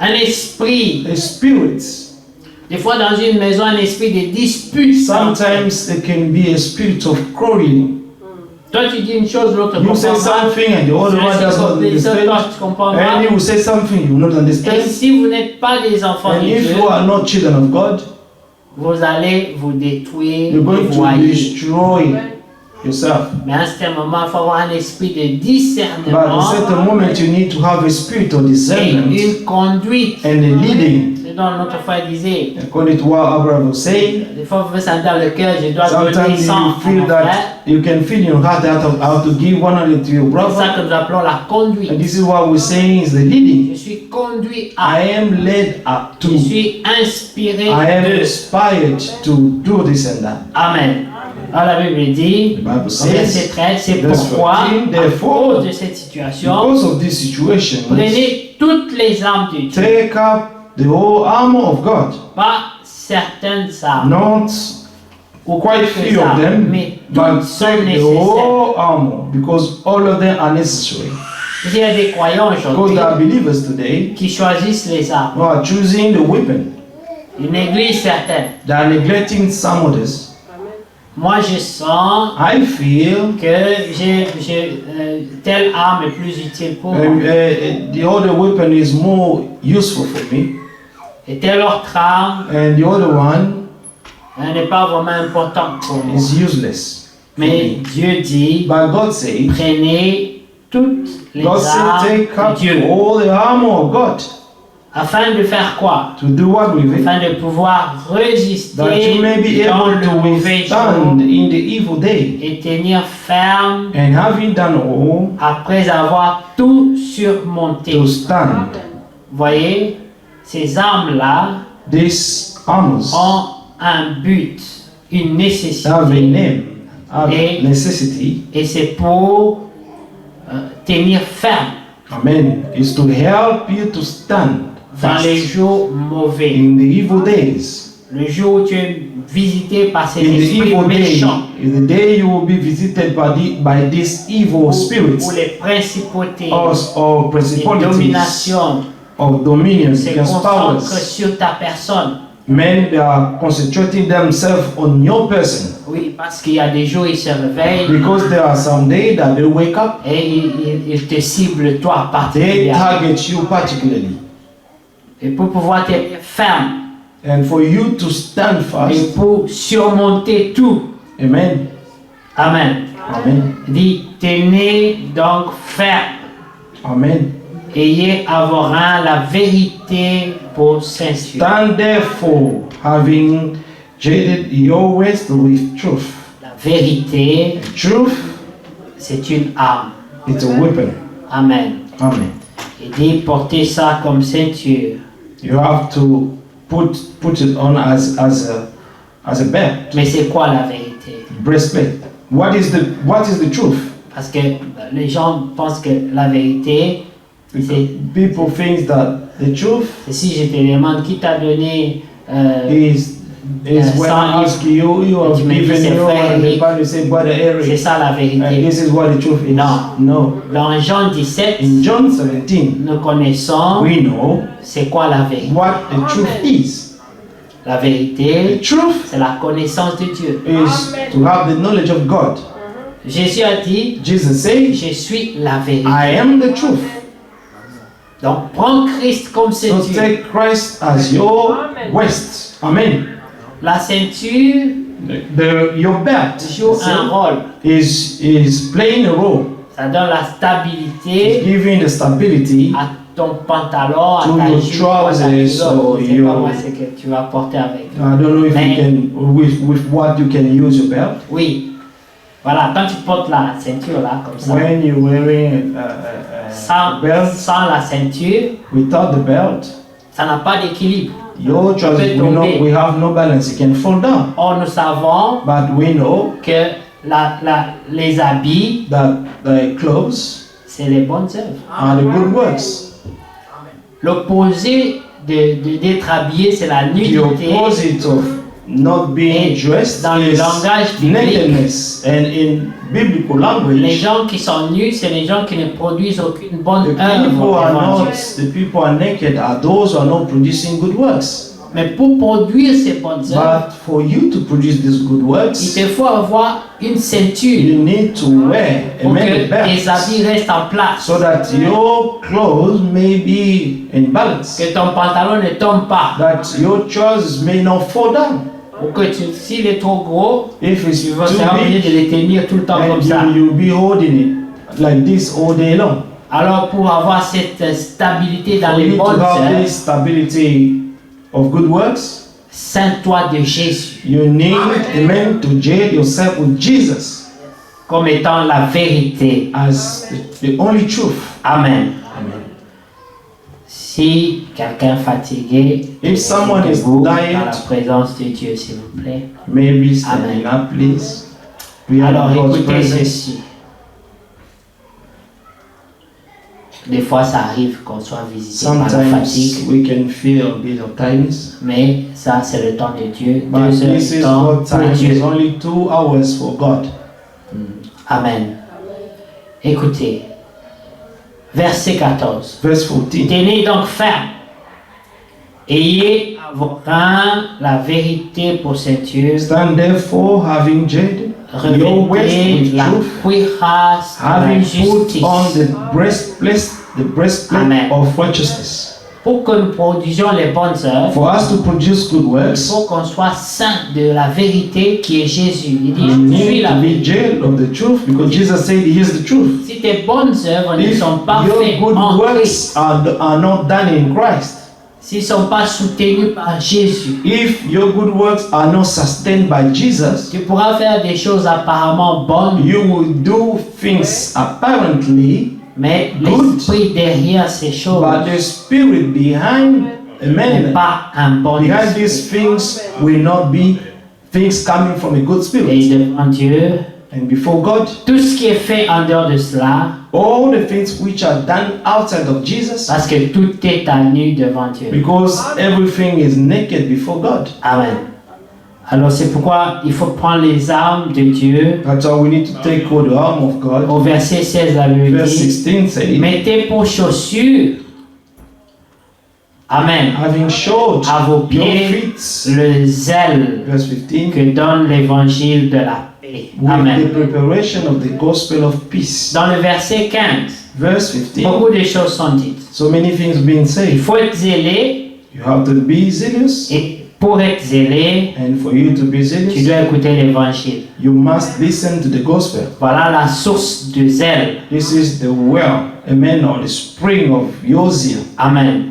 Un esprit, The spirits, des fois dans une maison, un esprit de dispute. sometimes it can be a spirit of quarreling. Toi tu dis une chose, l'autre You comprend say pas. something and the other one does not Toi understand. tu comprends And pas. you will say something you will not Et understand. si vous n'êtes pas des enfants And de if Dieu, you are not children of God, vous allez vous détruire, you're going to dévoyer. destroy yourself. Mais à ce moment, il faut avoir un esprit de But discernement at a certain moment, you need to have a spirit of et discernment une conduite. and a leading. C'est dont notre frère disait. According to what Abraham was saying, Des fois, vous pouvez sentir dans le cœur, je dois donner sometimes 100 you à feel mon frère. that you can feel in your heart that I have to give 100 to your C'est ça brother. que nous appelons la conduite. And this is what we're saying is the leading. Je suis conduit à. I am led up to. Je suis inspiré I am de. inspired to do this and that. Amen. Alors la Bible dit, The Bible au verset says, 13, c'est verse pourquoi, 14, à therefore, cause de cette situation, because of this situation, prenez toutes les armes de Dieu. take up the whole armor of God. Pas certaines armes. Not quite few of them, mais but toutes sont take the nécessaires. whole armor because all of them are necessary. Il y a des croyants Because aujourd'hui there are believers today qui choisissent les armes. who are choosing the weapon. Ils négligent certaines. They are neglecting some others. Moi, je sens I feel que telle arme est plus utile pour moi. the other weapon is more useful for me. était l'autre arme, and the other one elle n'est pas vraiment importante pour moi. is useless. Mais Dieu dit, But God said, prenez toutes les God said, armes take up de Dieu. all the armor of God. Afin de faire quoi? To do what with it? Afin de pouvoir résister That you may be dans able le to mauvais jour withstand in the evil day. et tenir ferme And having done all, après avoir tout surmonté. to stand. Voyez, ces armes-là These armors ont un but, une have a nécessité, name, have Et- necessity. et c'est pour tenir ferme Amen. Is to help you to stand dans les fast jours mauvais. in the evil days. Le jour où tu es visité par ces In the esprits evil day, méchants is the day you will be visited by these evil spirits ou les principautés or et principalities dominations of dominion se against concentrent powers. sur ta personne. Men, they are concentrating themselves on your person Oui, parce qu'il y a des jours ils se réveillent because there are some days that they wake up, et ils te ciblent toi they particulièrement. target you particularly. Et pour pouvoir tenir ferme And for you to stand et fast, pour surmonter tout. amen, Amen. amen, Dit, tenez donc ferme. amen. Ayez à vos reins la vérité pour ceinture. Stand therefore, having jaded your waist with truth. La vérité, Truth, c'est une arme. it's a weapon. Amen. Amen. Il dit, portez ça comme ceinture. You have to put it on as a belt, Mais c'est quoi la vérité? breastplate. What is the truth? Parce que les gens pensent que la vérité, c'est People think that the truth si je te demande qui t'a donné is when I ask you, you have Tu me dis, given c'est you, frère and the Eric. Bible say, Brother c'est Eric, ça la and vérité. this is what the truth is. No. No. Dans Jean 17, In John 17, nous connaissons we know c'est quoi la vérité. what the truth is. La The vérité, truth c'est la connaissance de Dieu. is to have the knowledge of God. Jésus a dit, Jesus said, je suis la vérité. I am the truth. Donc prends Christ comme So ceinture. take Christ as your waist. Amen. La ceinture Your belt joue un rôle. is playing a role. Ça donne la It's stabilité giving the stability à ton pantalon, à to ta your jupe, à ta trousers culotte. or Je sais pas your- moi ce que tu vas porter avec. I don't know if you Mais- can with what you can use your belt. Oui. Voilà, quand tu portes la ceinture là, comme ça, When you're wearing a sans, belt sans la ceinture, without the belt, ça n'a pas d'équilibre. your trousers peut tomber. we have no balance. You can fall down. Or, nous savons But we know que les habits, that the clothes c'est les bonnes œuvres. are the good works. L'opposé d'être habillé, c'est la The nudité. opposite of not being Et dressed dans le is langage biblique, nakedness. And in biblical les language, gens qui sont nus, c'est les gens qui ne produisent aucune bonne the people œuvre are not, évangélique. the people are naked are those who are not producing good works. Mais pour produire ces bonnes œuvres, But for you to produce these good il works, te faut avoir une ceinture you need to wear a pour que many tes belts habits restent en place. so that your clothes may be in balance, Que ton pantalon ne tombe pas. that your trousers may not fall down. Ou que s'il est trop gros, If it's tu too vas être obligé big, de les tenir tout le temps comme and ça. you'll be holding it like this all day long. Alors pour avoir cette stabilité dans For les you to bonnes have œuvres, this stability of good works, ceins-toi de Jésus you need, amen, to jade yourself with Jesus comme étant la vérité. as the only truth. Amen. Amen. Si quelqu'un est fatigué, If someone is levez-vous dans tired, la présence de Dieu, s'il vous plaît. maybe standing up, please. We are Alors in God's écoutez presence. ceci. Des fois, ça arrive qu'on soit visité par la Sometimes fatigue, we can feel a bit of tiredness, mais ça, c'est le temps de Dieu. but 2 heures this de is temps what pour time Dieu. is only 2 hours for God. Amen. Écoutez, verset 14. Verse 14. Tenez donc ferme. Ayez à vos reins la vérité pour ceinture. Stand therefore, having jaded your waist Revêtez with la truth, cuirasse de la having put justice. on the breastplate Amen. of righteousness. pour que nous produisions les bonnes œuvres, for us to produce good il works, faut qu'on soit saint de la vérité qui est Jésus. Il dit, we je suis need la to be vérité. jailed of the truth, because Jesus said he is the truth. Si tes bonnes œuvres ne If sont pas your faites good en Christ, works are not done in Christ, s'ils ne sont pas soutenus par Jésus, if your good works are not sustained by Jesus, tu pourras faire des choses apparemment bonnes, you will do things apparently, mais good, l'esprit derrière ces choses but the spirit behind, n'est amen, pas un bon behind these esprit. things will not be things coming from a good Et spirit. devant Dieu, And before God, tout ce qui est fait en dehors de cela, all the things which are done outside of Jesus, parce que tout est à nu devant Dieu. because everything is naked before God. Amen. Alors c'est pourquoi il faut prendre les armes de Dieu. That's why we need to take hold of the arm of God. Au verset 16, la Bible Verse dit, 16 says, mettez pour chaussures, Amen, having showed à vos your pieds feet, le zèle verse 15, que donne l'évangile de la paix. with the Amen. preparation of the gospel of peace. Dans le verset 15, Verse 15, beaucoup de choses sont dites. so many things being Il said. faut être zélé, You have to be zealous, et pour être zélé, and for you to be tu zealous, dois écouter l'évangile. you must listen to the gospel. Voilà la source de zèle. This is the well, amen, or the spring of your zeal. Amen.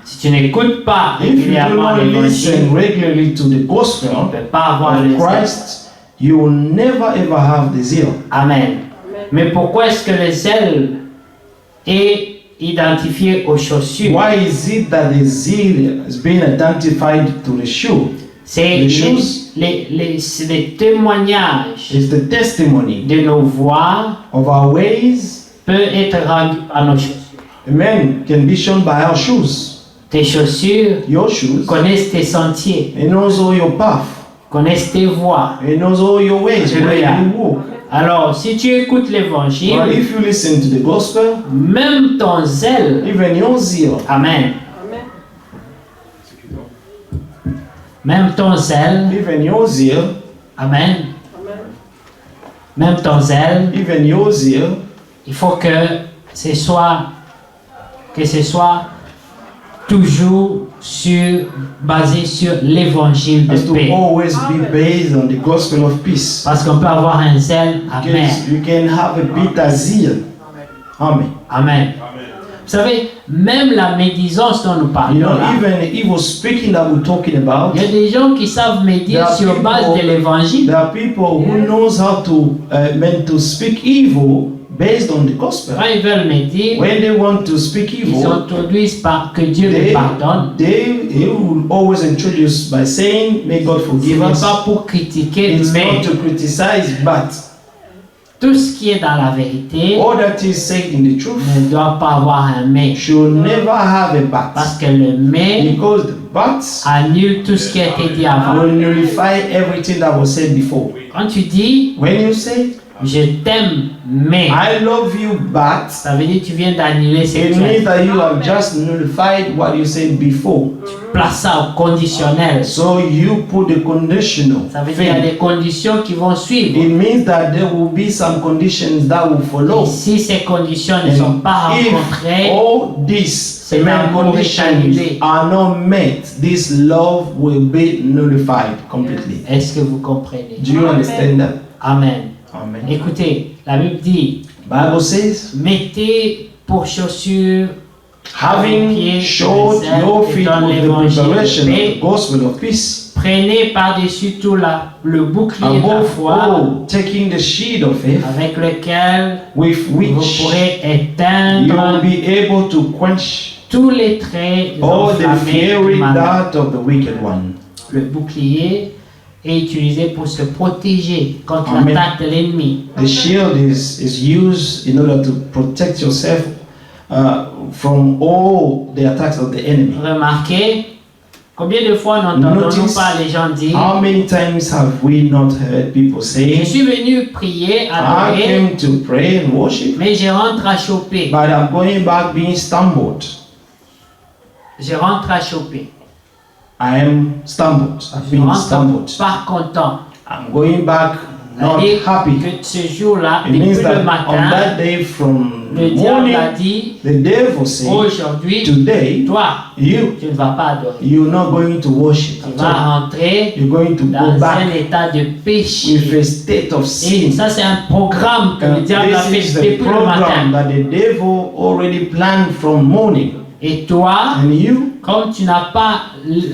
Si tu n'écoutes pas If you do régulièrement not l'évangile, listen regularly to the tu ne gospel peux pas avoir le of zèle. Christ, you will never ever have the zeal. Amen. Mais pourquoi est-ce que le zèle est identifié aux chaussures? Why is it that the zeal is being identified to the shoe? C'est Les choses. les témoignages It's the testimony de nos voies of our ways. peut être rendu par nos chaussures. Amen. Can be shown by our shoes. Tes chaussures Your shoes. connaissent tes sentiers, It knows all your path. connaissent tes voies. It knows all your ways, where Hallelujah. you walk. Alors, si tu écoutes But l'évangile, if you listen to the gospel, même ton zèle, even your zeal, Amen. Même ton zèle, even your zeal, Amen. Même ton zèle, even your zeal, il faut que ce soit toujours basé sur l'évangile has de to paix. always be based on the gospel of peace. Parce qu'on peut avoir un zèle amer. Because you can have a bitter zeal. Amen. Amen. Vous savez, même la médisance dont nous You parlons, know, là, even the evil speaking that we're talking about, il y a des gens qui savent médire There are sur base people- de l'évangile. there are people who knows how to meant to speak evil based on the gospel. Quand ils veulent médire, When they want to speak ils evil, introduisent par que Dieu les they pardonne. will always introduce by saying, "May God Ce forgive n'est us." pas pour critiquer, It's mais not to criticize, but tout ce qui est dans la vérité all that is said in the truth ne doit pas avoir un mais. should never have a but, Parce que le mais because the but annule tout ce qui a été dit avant. will nullify everything that was said before. Quand tu dis When you say, je t'aime, mais "I love you, but," ça veut dire que tu viens d'annuler ce que it tu as means dit. that you have just nullified what you said before. Place ça au conditionnel. So you put the conditional Ça veut dire qu'il y a thing. des conditions qui vont suivre. It means that there will be some conditions that will follow. Et si ces conditions ne sont pas If rencontrées, all these c'est main l'amour conditions annulé. are not met, this love will be nullified completely. est-ce que vous comprenez? Do you understand that? Amen. Amen. Écoutez, la Bible dit, Bible says, mettez pour chaussures à vos having pieds showed le zèle your et feet dans with the l'évangile de preparation of paix. the gospel of peace, Prenez par-dessus tout le bouclier de la above foi all, taking the shield of faith, avec lequel with vous which pourrez you will éteindre be able to quench tous les traits all the enflammés fiery du malin. dart of the wicked one. Le bouclier est utilisé pour se protéger contre Amen. l'attaque de l'ennemi. The shield is used in order to protect yourself from all the attacks of the enemy. Remarquez, combien de fois n'entendons-nous Notice pas les gens dire how many times have we not heard people je say, suis venu prier, "I adorer, came to pray and worship, mais je rentre à choper. but I'm going back being stumbled. Je rentre à choper. I am stumbled. I've Je been rentre stumbled. pas content. I'm going back not C'est-à-dire happy. que ce jour-là, It depuis means le that on matin, that day from le diable morning, a dit, the devil said, aujourd'hui, today, toi, you, tu ne vas pas adorer. you're not going to worship Tu at vas all. rentrer You're going to dans go back un état de with péché. a state of Et sin. ça, c'est un programme que le And diable a this is fait the depuis le matin. program that the devil already planned from morning. Et toi, And you, comme tu n'as pas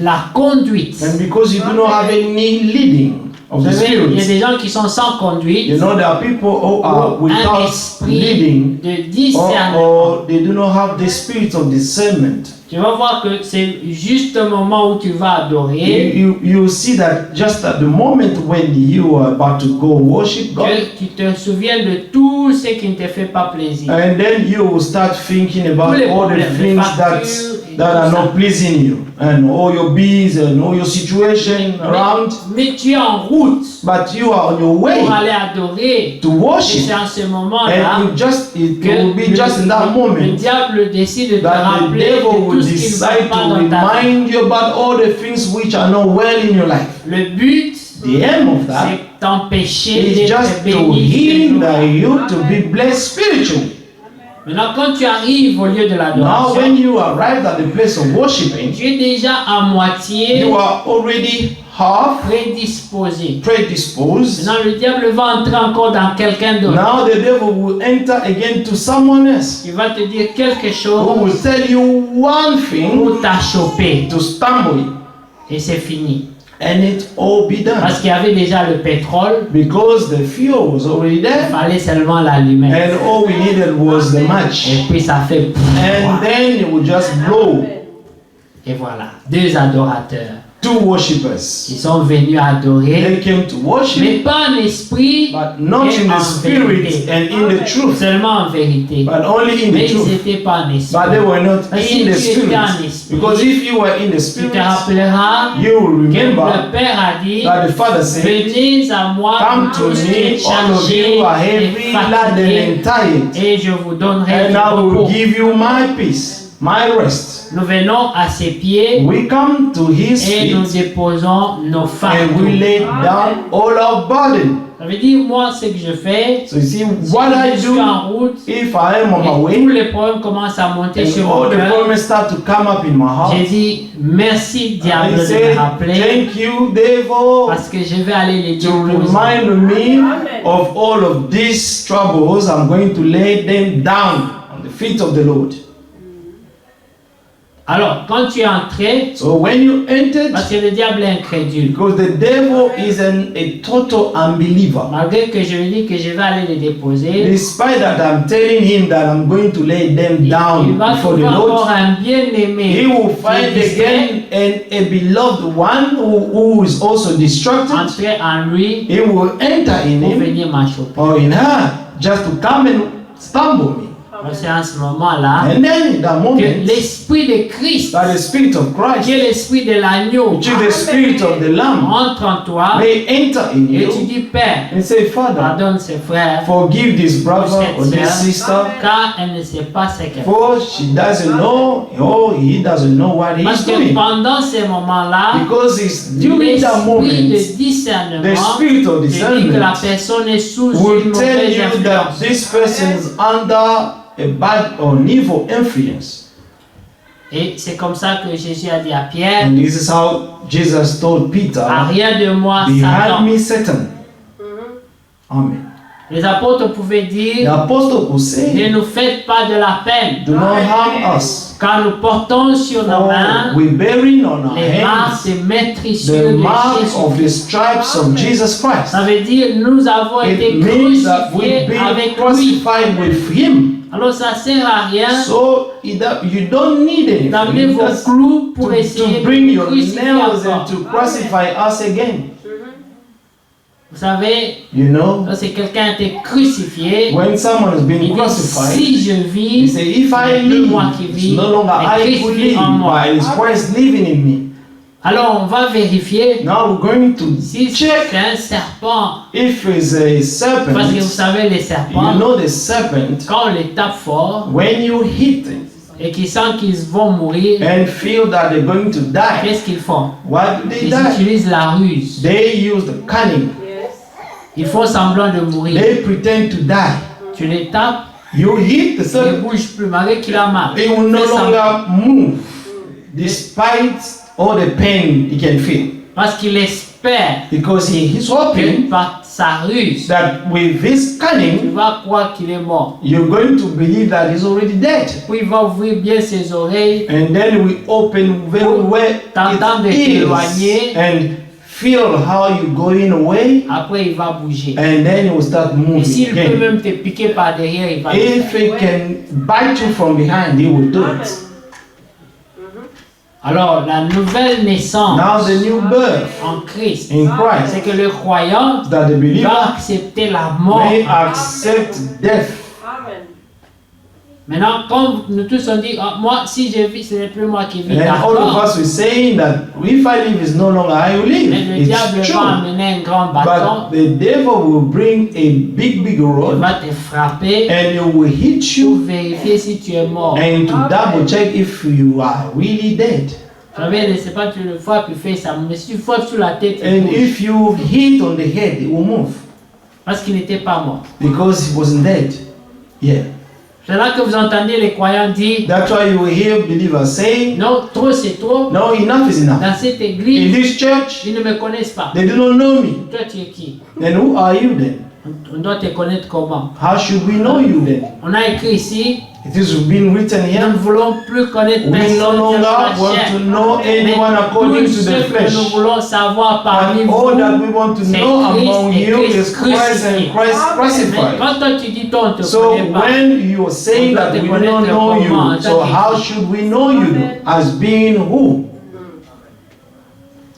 la conduite, and because you do not have any leading of vous the savez, il y a Spirit, des gens qui sont sans conduite, you know there are people who are un without esprit leading, de discernement. or they do not have the spirit of discernment. Tu vas voir que c'est juste un moment où tu vas adorer, You see that just at the moment when you are about to go worship God, que tu te souviens de tout ce qui ne te fait pas plaisir. and then you will start thinking about Tous les all the problèmes, les things factures et that tout are ça. not pleasing you, and all your bills and all your situation around, Mais tu es en route but you are on your way pour aller adorer. to Et worship, c'est en ce moment-là and it que will be just in that le moment diable décide de te that the rappeler de devil tout will ce qui ne decide va to pas dans ta vie. remind you about all the things which are not well in your life. Le but, The aim of that c'est t'empêcher is d'être just to béni. ce hinder jour-là. you to be blessed spiritually. Maintenant, quand tu arrives au lieu de Now, l'adoration, when you arrive at the place of worshiping, tu es déjà à moitié you are already half prédisposé. predisposed. Maintenant, le diable va entrer encore dans quelqu'un d'autre. Now the devil will enter again to someone else Il va te dire quelque who will chose tell you one thing pour t'achoper. to stumble you, Et c'est fini. and it all be done. Parce qu'il y avait déjà le pétrole, Because the fuel was already il there, fallait seulement l'allumer. and all we needed was the match. Et puis ça fait... And then it will just blow. Et voilà, deux adorateurs Two worshippers. qui sont venus adorer, They came to mais worship, pas en esprit, but not et in en the spirit vérité. and in the truth, Seulement en vérité. but only in Mais the ils truth. n'étaient pas en esprit. But they were not Parce que in the si tu étais en spirit. esprit, Because if you were in the tu spirit, te rappelleras you will que remember le Père a dit, that the Father said, venez à moi, come to tous me, les all of chargés you are et heavy, laden fatigués, and tired, et je vous donnerai and du I will repos. give you my peace, my rest. Nous venons à ses pieds We come to his et nous feet déposons nos and we fardeaux. lay down all our burden. Ça veut dire, moi, ce que je fais, So you see, si what I je suis do, en route, if I am on my et tous way, les problèmes commencent à monter and sur all mon the cœur, problems start to come up in my j'ai heart, dit, merci diable I de say, me rappeler, thank you, devil, parce que je vais aller les to déposer. remind me of all of these troubles. I'm going to lay them down on the feet of the Lord. Alors, quand tu es entré, So when you entered, parce que le diable est incrédule, because the devil is a total unbeliever, malgré que je lui dis que je vais aller les déposer, despite that I'm telling him that I'm going to lay them il down va before the trouver encore Lord, un bien-aimé he will qui find est distrait, again a beloved one who is also distracted. entrer en lui He will enter in pour him venir m'achoper. or in her just to come and stumble me. C'est en ce moment-là And then in that que moment, l'esprit de Christ, that the Spirit of qui Christ, est l'esprit de l'agneau, which is the Spirit of the Lamb, entre en toi may enter in et tu you dis, Père, and say, Father, pardonne ses frères, forgive this brother or this cette sister, sœur, car elle ne sait pas ce qu'elle fait. for she doesn't know, or he doesn't know what Parce he's que doing. pendant ces moments-là, Because it's during that l'esprit moment, de discernement the spirit of te dit que la discernment personne est sous will une tell mauvaise you that influence. this person is under a bad or evil influence. Et c'est comme ça que Jésus a dit à Pierre, And this is how Jesus told Peter, arrière de moi, behind Satan. me, Satan. Amen. Les apôtres pouvaient The dire, apostle could ne say, nous faites pas de la peine, do not harm us, car nous portons sur nos for mains we're bearing on our les marques hands des maîtrissures the de mark of Jésus. the stripes of Jesus Christ. Ça veut dire, nous avons été It means that we've crucifiés been avec lui. crucified with him. Alors ça sert à rien So you don't need d'amener anything vos just clous pour essayer to bring de your crucifier nails encore. and to crucify us again. Vous savez, You know, lorsque quelqu'un a été crucifié, when someone has il been dit, crucified, si je he vis, say, if ce I n'est plus live, moi qui it's vis, no longer mais I Christ who vit live, en moi. but it's Christ living in me. Alors on va vérifier Now we're going to si check c'est un serpent. if it's a serpent. Parce que vous savez, les You serpents, know the serpent, quand on les tape fort when you hit it et qu'ils sentent qu'ils vont mourir, and feel that they're going to die, qu'est-ce qu'ils font? what do they Ils die? utilisent la ruse. They use the cunning. Ils font semblant de mourir. They pretend to die. Tu les tapes, You hit the ils ne circle, bougent plus, malgré qu'il a mal. he will no Fais semblant. longer move despite all the pain he can feel. Parce qu'il espère Because he is que hoping par sa ruse, that with his tu cunning, vas croire qu'il est mort. you're going to believe that he's already dead. Puis il va ouvrir bien ses oreilles, And then we open very well T'entends de its ears t'éloigner. and feel how you're going away, après il va bouger. and then he will start Et moving s'il peut again. même te piquer par derrière, il va. If he can bite you from behind, he will do it. Alors, la nouvelle naissance Now the new birth en Christ, in Christ, c'est que le croyant that the believer va accepter la mort. may accept death. Maintenant, comme nous tous on dit, ah, moi, si je vis, ce n'est plus moi qui vis. And all of D'accord. us are saying that if I live, is no longer I who live. Mais le diable It's va true. amener un grand bâton, But the devil will bring a big il rod va te frapper and it will hit pour you vérifier si tu es mort. and to double check if you are really dead. Vous savez, c'est pas tu le vois puis fais ça, mais si tu frappes sur la tête, il And bouge. if you hit on the head, it will move Parce qu'il n'était pas mort. because he wasn't dead. Yeah. C'est là que vous entendez les croyants dire, That's why you will hear believers saying, non, trop c'est trop. no, enough is enough. Dans cette In église, this church, ils ne me connaissent pas. they do not know me. Toi, tu es qui? Then who are you then? On doit te connaître comment? How should we know you then? On a écrit ici, It is been written nous here. ne voulons plus connaître We personne no selon longer la want chair. to know Mais anyone according tout to ce the que flesh. nous voulons savoir parmi And vous, all that we want to c'est know among Christ et you Christ is Christ crucifié. and Christ Mais crucified. quand toi tu dis toi, on ne te So connaît pas, when you are saying that we do not know you, so how should we know you as being who?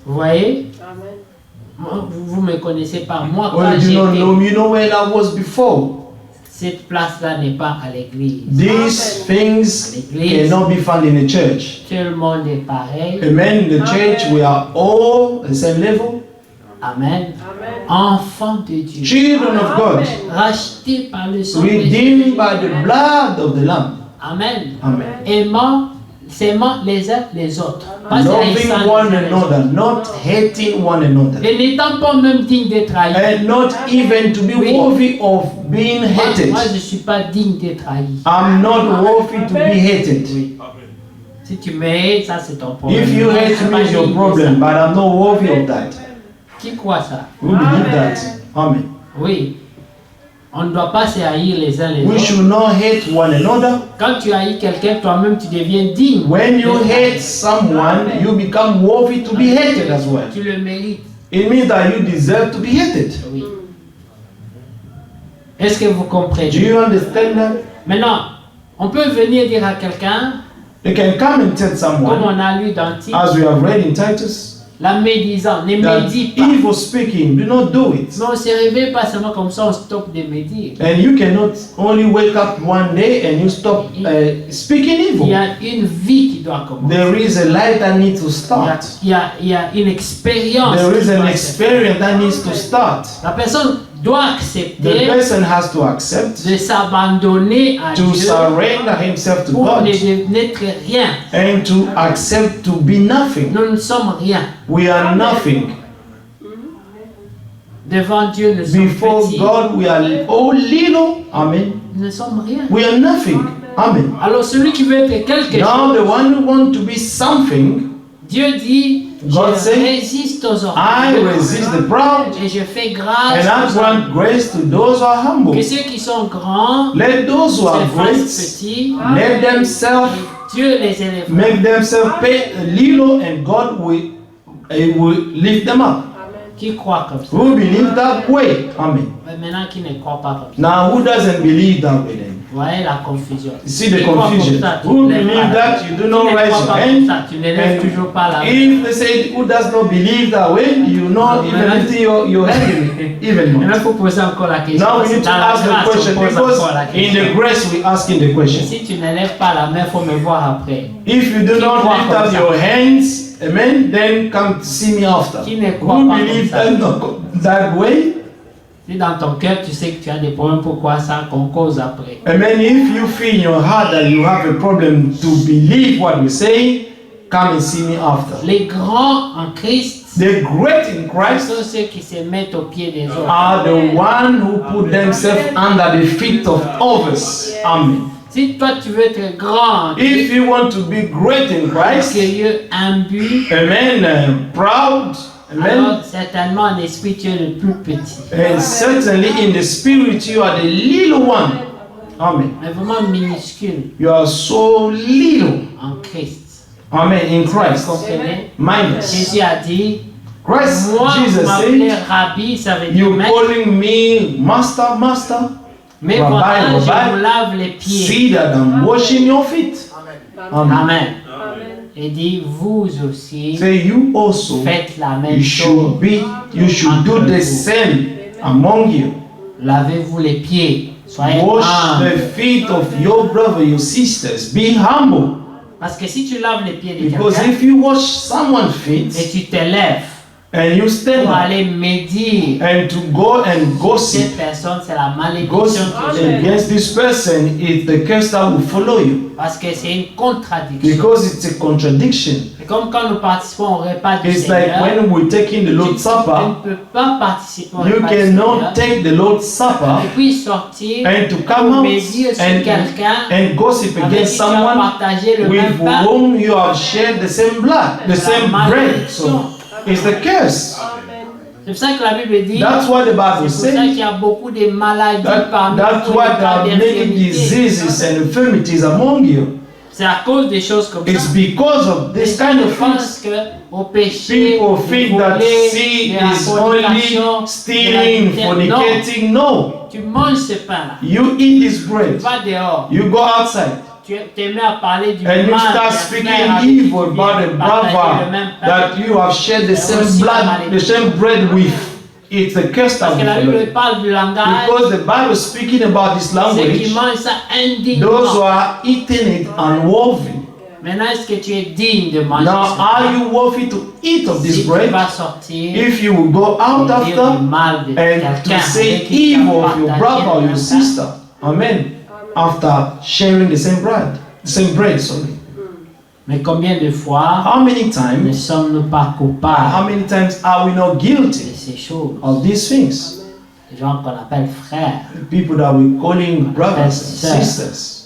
vous voyez? Moi, vous ne me connaissez pas. Moi, quand Well, you do not know j'étais, me. You know where I was before. cette place-là n'est pas à l'église. These things cannot be found in the church. Tout le monde est pareil. Amen. In the church, we are all at the same level. Amen. Enfants de Dieu. Children of God, Rachetés par le sang de redeemed Jésus. by the blood of the Lamb. Amen. Amen. Aimant, s'aimant les uns les autres. Pas Loving s'haïssant one les uns les autres. another, not hating one another, Et n'étant pas même digne d'être haï. and not even to be Oui. worthy of being hated. Moi, je ne suis pas digne d'être haï. I'm not worthy to be hated. Oui. Si tu m'aimes, ça c'est ton problème. If you Moi, je hate suis me, pas it's your digne de problem, ça. but I'm not worthy of that. Qui croit ça? We believe that. Amen. Oui. On ne doit pas se haïr les uns les We autres. should not hate one another. Quand tu haïs quelqu'un, toi-même tu deviens digne. When you d'être hate haï. someone, you become worthy to be hated as well. Tu le mérites. It means that you deserve to be hated. Oui. Est-ce que vous comprenez? Do you understand that? Maintenant, on peut venir dire à quelqu'un, You can come and tell comme someone, on a lu dans Tite, as we have read in Titus, la médisance, ne that médis pas. evil speaking, do not do it. Mais on ne se réveille pas seulement comme ça, on stoppe de médire. And you cannot only wake up one day and you stop speaking Il y evil. a une vie qui doit commencer. There is a life that needs to start. Il y a une expérience. There is qui an doit se experience that needs to start. faire. La personne doit The accepter person has to accept de s'abandonner à to Dieu surrender himself to pour God n'être rien. and to accept to be nothing. Nous ne sommes rien. We are nothing. Devant Dieu, nous sommes Before petits. God, we are all little. Amen. Nous ne sommes rien. We are nothing. Amen. Alors celui qui veut être quelque Now, chose, the one who wants to be something, Dieu dit, God je said, résiste aux I orgueilleux resist the proud et je fais grâce and I aux humbles. grant grace to those who are humble. Que ceux qui sont grands Let those who are se fassent great, petits, let themselves Dieu les élève. make themselves pay a little and God will lift them up. Qui croit comme ça? Who believe that way? Amen. Mais maintenant qui ne croit pas comme ça. Now, who doesn't believe that way then? Vous voyez la confusion. You see the Qui croit comme confusion. ça, tu Who ne lèves believe pas la that main. you do Qui not ne raise croit your pas hand? comme ça, tu ne lèves And toujours pas la main. if they say who does not believe that way, you not even lift your hand even Maintenant, more. il faut poser encore la question. Now we need to Dans la ask the grâce, on question pose because encore la in question. the grace we asking the question. Si tu ne lèves pas la main, il faut me voir après. If you do Qui not croit lift comme up ça? your hands, amen, then come to see me after. Qui ne croit Who pas believe comme ça? that, no, that way? Si dans ton cœur, tu sais que tu as des problèmes, pourquoi ça qu'on cause après? Amen. If you feel in your heart that you have a problem to believe what we say, come and see me after. Les grands en Christ The great in Christ sont ceux qui se mettent aux pieds des autres. are the one who put themselves under the feet of others. Amen. Si toi tu veux être grand en If you want to be great in Christ, orgueilleux, imbu, amen, proud, amen, alors certainement en esprit tu es le plus petit. and certainly in the spirit you are the little one. Amen. Mais vraiment minuscule You are so little. en Christ. Amen. In Vous Christ. comprenez? Minus. Jésus a dit, Christ, moi Jesus vous m'appelez said, Rabbi, ça veut dire you maître, calling me master, master? mais Rabbi, voilà, je Rabbi, vous lave les pieds. See that I'm washing your feet. Amen. Amen. Et dit, vous aussi, Say you also, faites la même you chose. you should do the same among you. Lavez-vous les pieds. Soyez Wash humbles. the feet of your brother, your sisters. Be humble. Parce que si tu laves les pieds de Because quelqu'un if you wash someone's et feet tu te lèves and you stand pour up aller médire and to go and gossip, cette personne, c'est la malédiction gossip que je against this person, it's the curse that will follow you. Parce que c'est une contradiction. Because it's a contradiction. C'est comme quand nous participons au repas du It's like Seigneur. when we're taking the Lord's Tu ne Supper, peux pas participer au you repas du Seigneur cannot take the Lord's Supper et puis sortir and to pour come out médire sur quelqu'un and gossip avec against qui tu as someone partagé le with même pain. whom you have shared the same blood, the same bread. So it's the curse. C'est pour ça que la Bible dit, That's why the c'est Bible pour ça says qu'il y a beaucoup de maladies parmi that's vous, why des there cas are many d'infirmité. diseases and infirmities among you. C'est à cause des choses comme It's ça. because of Les this gens kind of pensent things. que au péché, People de think that voler, sin de la is fornication, only stealing, de l'adultère. Non, fornicating. No. tu manges ce pain-là. You eat this Tu bread. vas dehors. You go outside. Tu te mets à parler du And you mal start d'un speaking frère avec qui tu evil about viens a de partager brother le même pain. that you have shared the C'est same aussi la blood, the malédiction. same bread with. It's a curse that Parce que will la follow Bible you. parle du langage. Because the Bible is speaking about this Ceux qui language, mangent ça indignement. those who are eating it unworthy. Maintenant, est-ce que tu es digne de manger Now, ce are pain? you worthy to eat of Si this tu bread? vas sortir If you will go out et dire du after mal de and quelqu'un to say avec qui tu as evil of your partagé brother or le your même pain, sister, amen, after sharing the same bread, sorry. mais combien de fois How many ne times, sommes-nous pas how coupables many times are we not de guilty ces choses? of these things? Les gens qu'on appelle frères. People that we're calling brothers and sisters,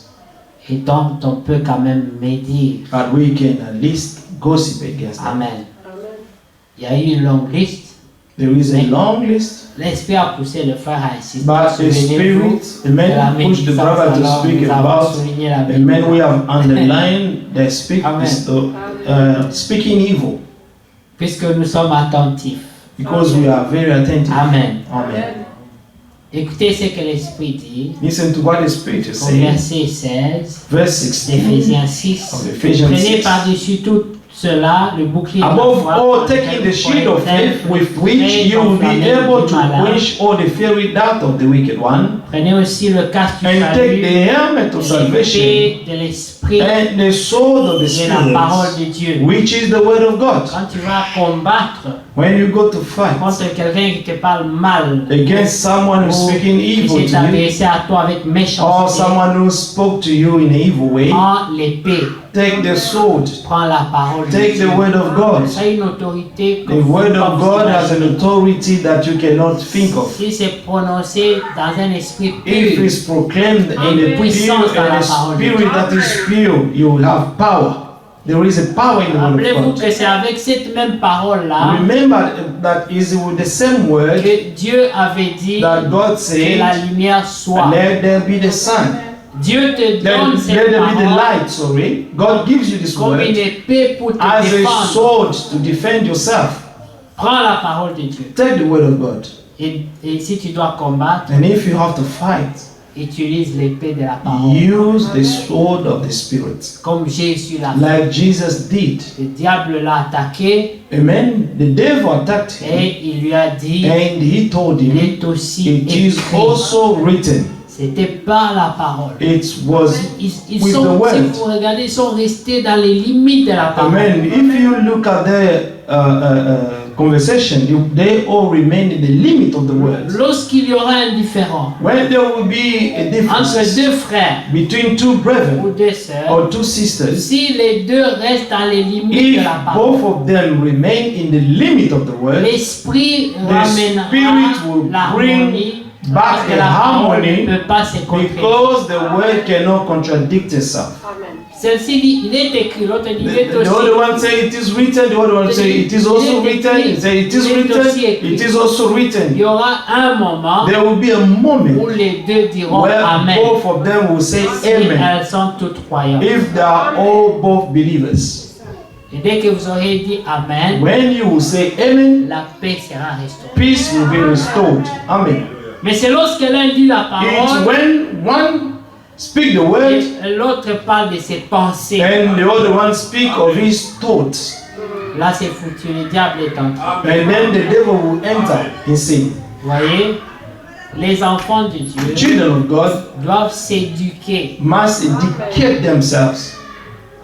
Et donc, on peut quand même médire. but we can at least gossip against them. Amen. Il y a eu une longue liste. There is a long list, L'Esprit a poussé le frère à insister. but the Souvenez-vous Spirit, the de la man pushed the médisance, brother to alors speak nous avons about, souligné la the man we médisance. have underlined the Amen. speaking evil, Puisque nous sommes attentifs. because we are very attentive. Amen. Amen. Écoutez ce que l'Esprit dit Listen to what the Spirit is au saying. verset 16 Verse 16. d'Éphésiens 6. Of Ephesians Prenez 6. par-dessus tout cela le bouclier de la Above foi, all, dans taking lequel the vous shield of pourrez faith être with which prêts you will be d'enflammer able du to malin. quench all the fiery dart of the wicked one, Prenez aussi le casque du and take salut, the helmet of salvation l'épée de l'Esprit and the sword of the et la parole Spirit, de Dieu. which is the word of God. Quand tu vas combattre When you go to fight contre quelqu'un qui te parle mal, against someone who's ou speaking qui evil s'est to you, adressé à toi avec or méchanceté, someone who spoke to you in an evil way, prends l'épée, take the sword, prends la parole de take Dieu. the word of God. Ça a une autorité que The vous word ne pouvez of pas God vous has an imaginer. authority that you cannot think of. Si c'est prononcé dans un esprit If pur, it's proclaimed in a puissance dans la pure parole de spirit that is pure, you will have power. There is a power in the word rappelez-vous of God. que c'est avec cette même parole-là Remember that is with the same word que Dieu avait dit that God que la said, lumière soit. let there be the sun. Dieu te Let donne there cette be the parole light, sorry. God gives you this comme word une épée pour te as a défendre. sword to defend yourself. Prends la parole de Dieu. Take the word of God. Et si tu dois combattre, And if you have to fight, utilise l'épée de la parole. use the sword of the Spirit. Comme Jésus l'a fait. Like Jesus did. Le diable l'a attaqué Amen. The devil attacked him. et il lui a dit, And he told il him, est aussi it is écrit. also written. C'était par la parole. It was Ils with the sont, word. si vous regardez, ils sont restés dans les limites de la parole. Amen. If you look at the conversation, they all remain in the limit of the word. Lorsqu'il y aura un différend When there will be a difference entre deux frères between two ou brethren deux sœurs, or two sisters, si les deux restent dans les limites de if la parole, both of them remain in the limit of the word, l'esprit the ramènera Spirit will l'harmonie bring parce back que a la parole harmony ne peut pas se contredire. because the word cannot contradict itself. Celle-ci dit, il est écrit, l'autre dit, il est The other aussi. one say it is written, the other one say it is also written, he say it is written, it is also Il written. y aura un moment There will be a où moment les deux diront where Amen. both of them will say Si amen elles sont toutes croyantes. if they are all both believers. Et dès que vous aurez dit Amen, When you will say amen, la paix sera restaurée. peace will be restored. Amen. Mais c'est lorsque l'un dit la It's parole when one speak the word et l'autre parle de ses pensées. and the other one speak of his thoughts, Là, c'est foutu, le diable est entré. and then the devil will enter in sin. Vous voyez, les enfants de Dieu Children of God doivent s'éduquer must educate themselves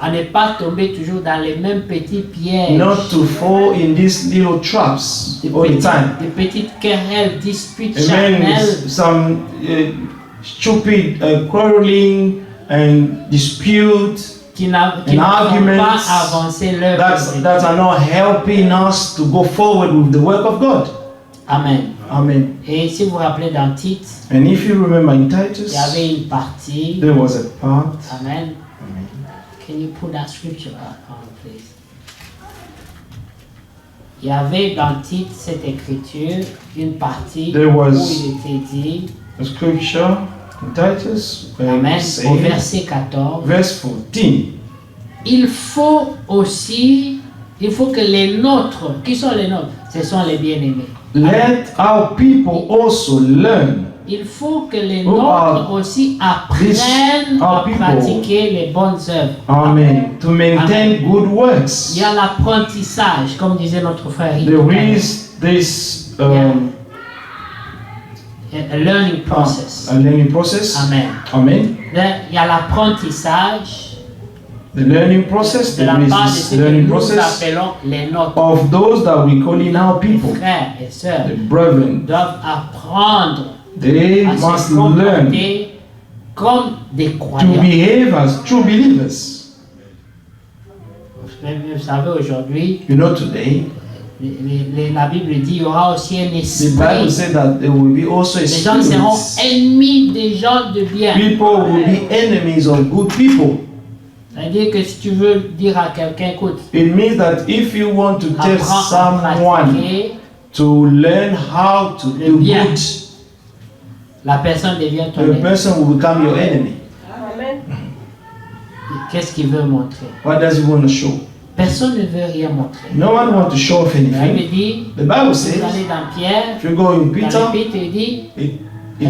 à ne pas tomber toujours dans les mêmes petits pièges. not to fall in these little traps all the time. Des petites querelles, disputes Amen. charnelles Some stupid quarreling and dispute qui ne And font arguments pas avancer l'œuvre de that Dieu. are not helping us to go forward with the work of God. Amen. Amen. Et si vous vous rappelez dans Tite, And if you remember in il Titus, y avait une partie. there was a part. Amen. Can you put that scripture back on, please? Il y avait dans Tite cette écriture une partie There was- où il était dit, A scripture in Titus, where it Amen, says, au verset 14, verse 14. il faut que les nôtres, qui sont les nôtres? Ce sont les bien-aimés. Let our people also learn. Il faut que les Who nôtres are aussi apprennent our à people? pratiquer les bonnes œuvres. Amen. To maintain good Il works. y a l'apprentissage, comme disait notre frère Rick, There is this a learning process. a learning process. Amen. Amen. Il y a l'apprentissage The learning process, de la there part de is ce this que learning nous process appelons les nôtres. of those that we call in our people, Frères et sœurs the brethren. doivent apprendre They à must se learn comporter comme des to croyants. behave as true believers. Vous savez, aujourd'hui, You know, today, la Bible dit qu'il y aura aussi un the Bible esprit. said that there will be also a Les gens seront spirit. ennemis des gens de bien. People will be enemies of good people. C'est-à-dire que si tu veux dire à quelqu'un, écoute, It means that if you want to tell apprends à someone pratiquer, to learn how to le do bien. good, la personne devient ton the ennemi. person will become your enemy. Qu'est-ce qu'il veut montrer? What does he want to show? Personne ne veut rien montrer. No one wants to show off La Bible anything. dit, The Bible vous says, allez dans Pierre, if you go in dans Peter, l'Épître, il dit, it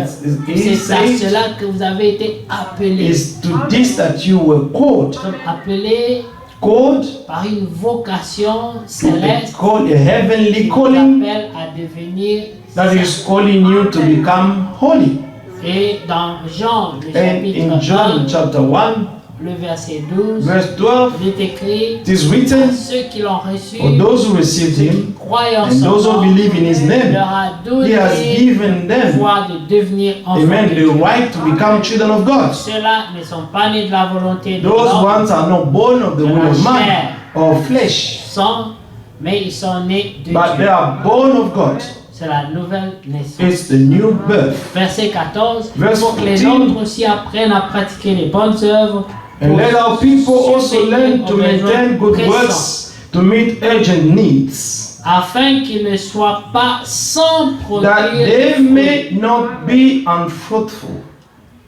c'est à says, cela que vous avez été appelés. it's to this that you were called. Nous sommes appelés Called, par une vocation céleste called a heavenly qui nous calling appelle à devenir that is calling you to become holy. Et dans Jean, le And in chapitre John 1, chapter 1, le verset 12, verse 12, il est écrit, it is à written, ceux qui l'ont reçu, for those who received him croyant en and son those who nom, believe in his il name, leur a he donné has given le them, pouvoir de devenir enfants amen, de the Dieu. right to become children of God. Ceux-là ne sont pas nés de la volonté de Those l'homme, ones are not born of the will of man or flesh, mais ils sont nés de but they Dieu. are born of God. C'est la nouvelle naissance. It's the new birth. Verset 14, il Verse faut que les 14. nôtres aussi apprennent à pratiquer les bonnes œuvres. And pour let our people also subvenir learn to aux besoins maintain good pressants, works, to meet urgent needs, afin qu'ils ne soient pas sans that produire they de fruits. may not be unfruitful.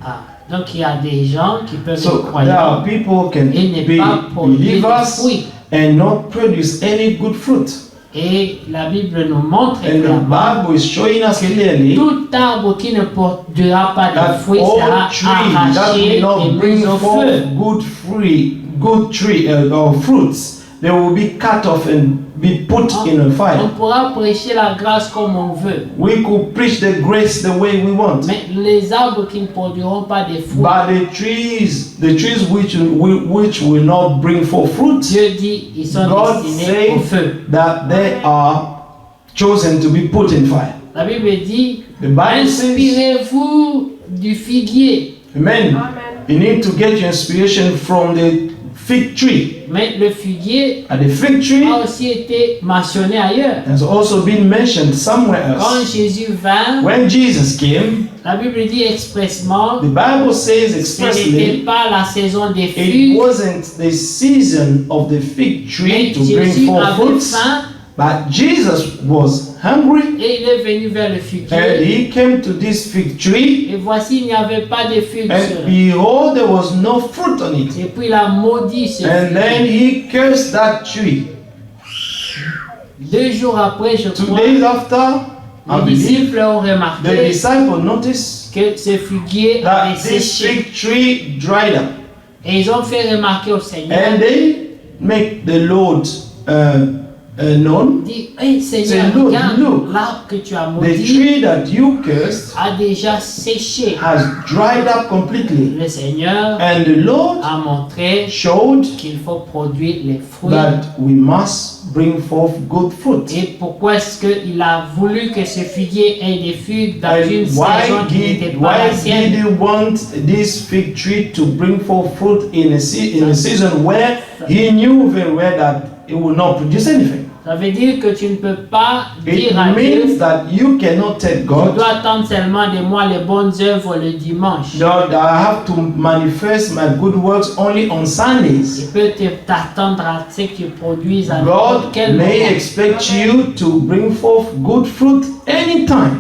Ah, donc il y a des gens qui peuvent être So there croyants are people can et ne be pas produire de believers fruits. and not produce any good fruit. Et la Bible nous montre And the clairement Bible is showing us clearly tout arbre qui ne produira pas de that fruits all sera tree that arraché will not et bring mis au forth feu. good tree or fruits, they will be cut off and be put in a On fire. pourra prêcher la grâce comme on veut, We could preach the grace the way we want, mais les arbres qui ne produiront pas de fruits, but the trees which will not bring forth fruit, Dieu dit ils sont God destinés au said feu. that they are chosen to be put in fire. La Bible dit, The Bible says, inspirez-vous du figuier. Amen. You need to get your inspiration from the fig tree. Mais le figuier And the fig tree a aussi été mentionné ailleurs. has also been mentioned somewhere Quand else. Jésus vint, When Jesus came, la Bible dit expressement, the Bible says ce n'était expressly, pas la saison des it figues, wasn't the season of the fig tree mais to bring Jésus forth avait fruits, faim but Jesus was hungry et il est venu vers le and figuier. he came to this fig tree, Et voici, il n'y avait pas de figues sur and elle. behold, there was no fruit on it. Et puis il a maudit ce And then figuier. he cursed that tree. 2 jours après, je 2 crois, days after, I les believe, disciples ont the remarqué disciples noticed que ce figuier avait that this séché. fig tree dried up. Et ils ont fait remarquer au Seigneur, And they make the Lord known. dit, hey Seigneur, Say, look, regarde, look. l'arbre que tu as The maudit tree that you cursed a déjà séché. has dried up completely. Le Seigneur And the Lord a montré showed qu'il faut produire les fruits. that we must bring forth good fruit. Et pourquoi est-ce qu'il a voulu que ce figuier ait des figues dans une And saison qui n'était pas la why sienne? did he want this fig tree to bring forth fruit in a season where he knew very well that it will not produce anything? Ça veut dire que tu ne peux pas It dire à means Dieu, that you cannot tell tu God dois attendre seulement de moi les bonnes œuvres le dimanche. that I have to manifest my good works only on Il Sundays. peut t'attendre à ce que tu produises à God n'importe quel may moment. expect you to bring forth good fruit anytime.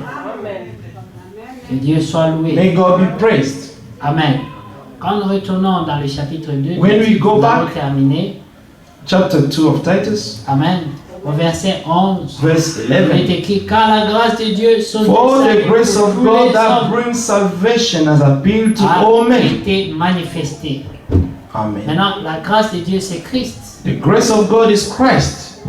Que Dieu soit loué. May God be praised. Amen. Quand nous retournons dans le chapitre 2, When we go nous allons back- terminer. Chapter 2 of Titus, Amen. Au verset 11. verse Il est 11. écrit, car la grâce de Dieu sur For the grace of God that brings salvation has appealed to all a men. été manifestée. Amen. Maintenant, la grâce de Dieu, c'est Christ. The grace of God is Christ.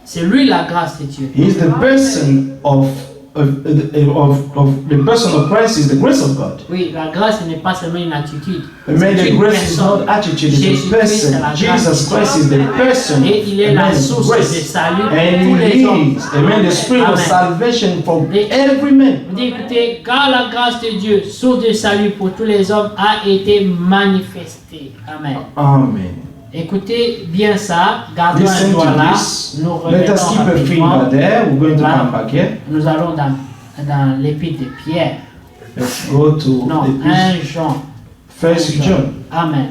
C'est lui la grâce de Dieu. He is the person of the person of Christ is the grace of God. Oui, la grâce ce n'est pas seulement une attitude. Amen. C'est The une grace is personne. not attitude, it's a Jésus-Christ, c'est person. la Jesus grâce. Christ is the person. Et il est la Amen. source de Grace. salut pour And tous les he hommes. is, amen, the spirit of Amen. salvation for Et- every man. On dit, écoutez, car la grâce de Dieu, source de salut pour tous les hommes, a été manifestée. Amen. Amen. Écoutez bien ça, gardons un Listen doigt to là, this. nous Let us keep revenons a finger rapidement. there. We're going to Là. come back here. Nous allons dans l'épître de Pierre. Let's go to Non, the 1 Jean. First John. Amen.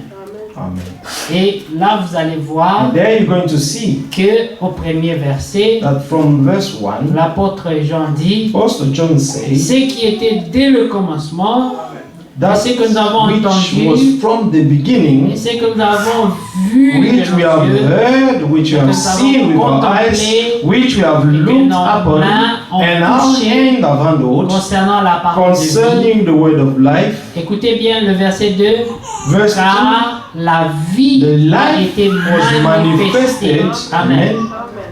Amen. Et là, vous allez voir And there you're going to see que au premier verset, that from verse 1, l'apôtre Jean dit, Pastor John says ce qui était dès le commencement, that ce que nous avons which entendu, was from the et beginning, ce que nous avons vu which de we nos have yeux, heard, which we have seen with our eyes, which we have looked upon, and our hand have handled, concernant la parole de vie. concerning the word of life. Écoutez bien le verset 2. Verse 2, Car la vie the a life été was manifestée. manifested, Amen. amen,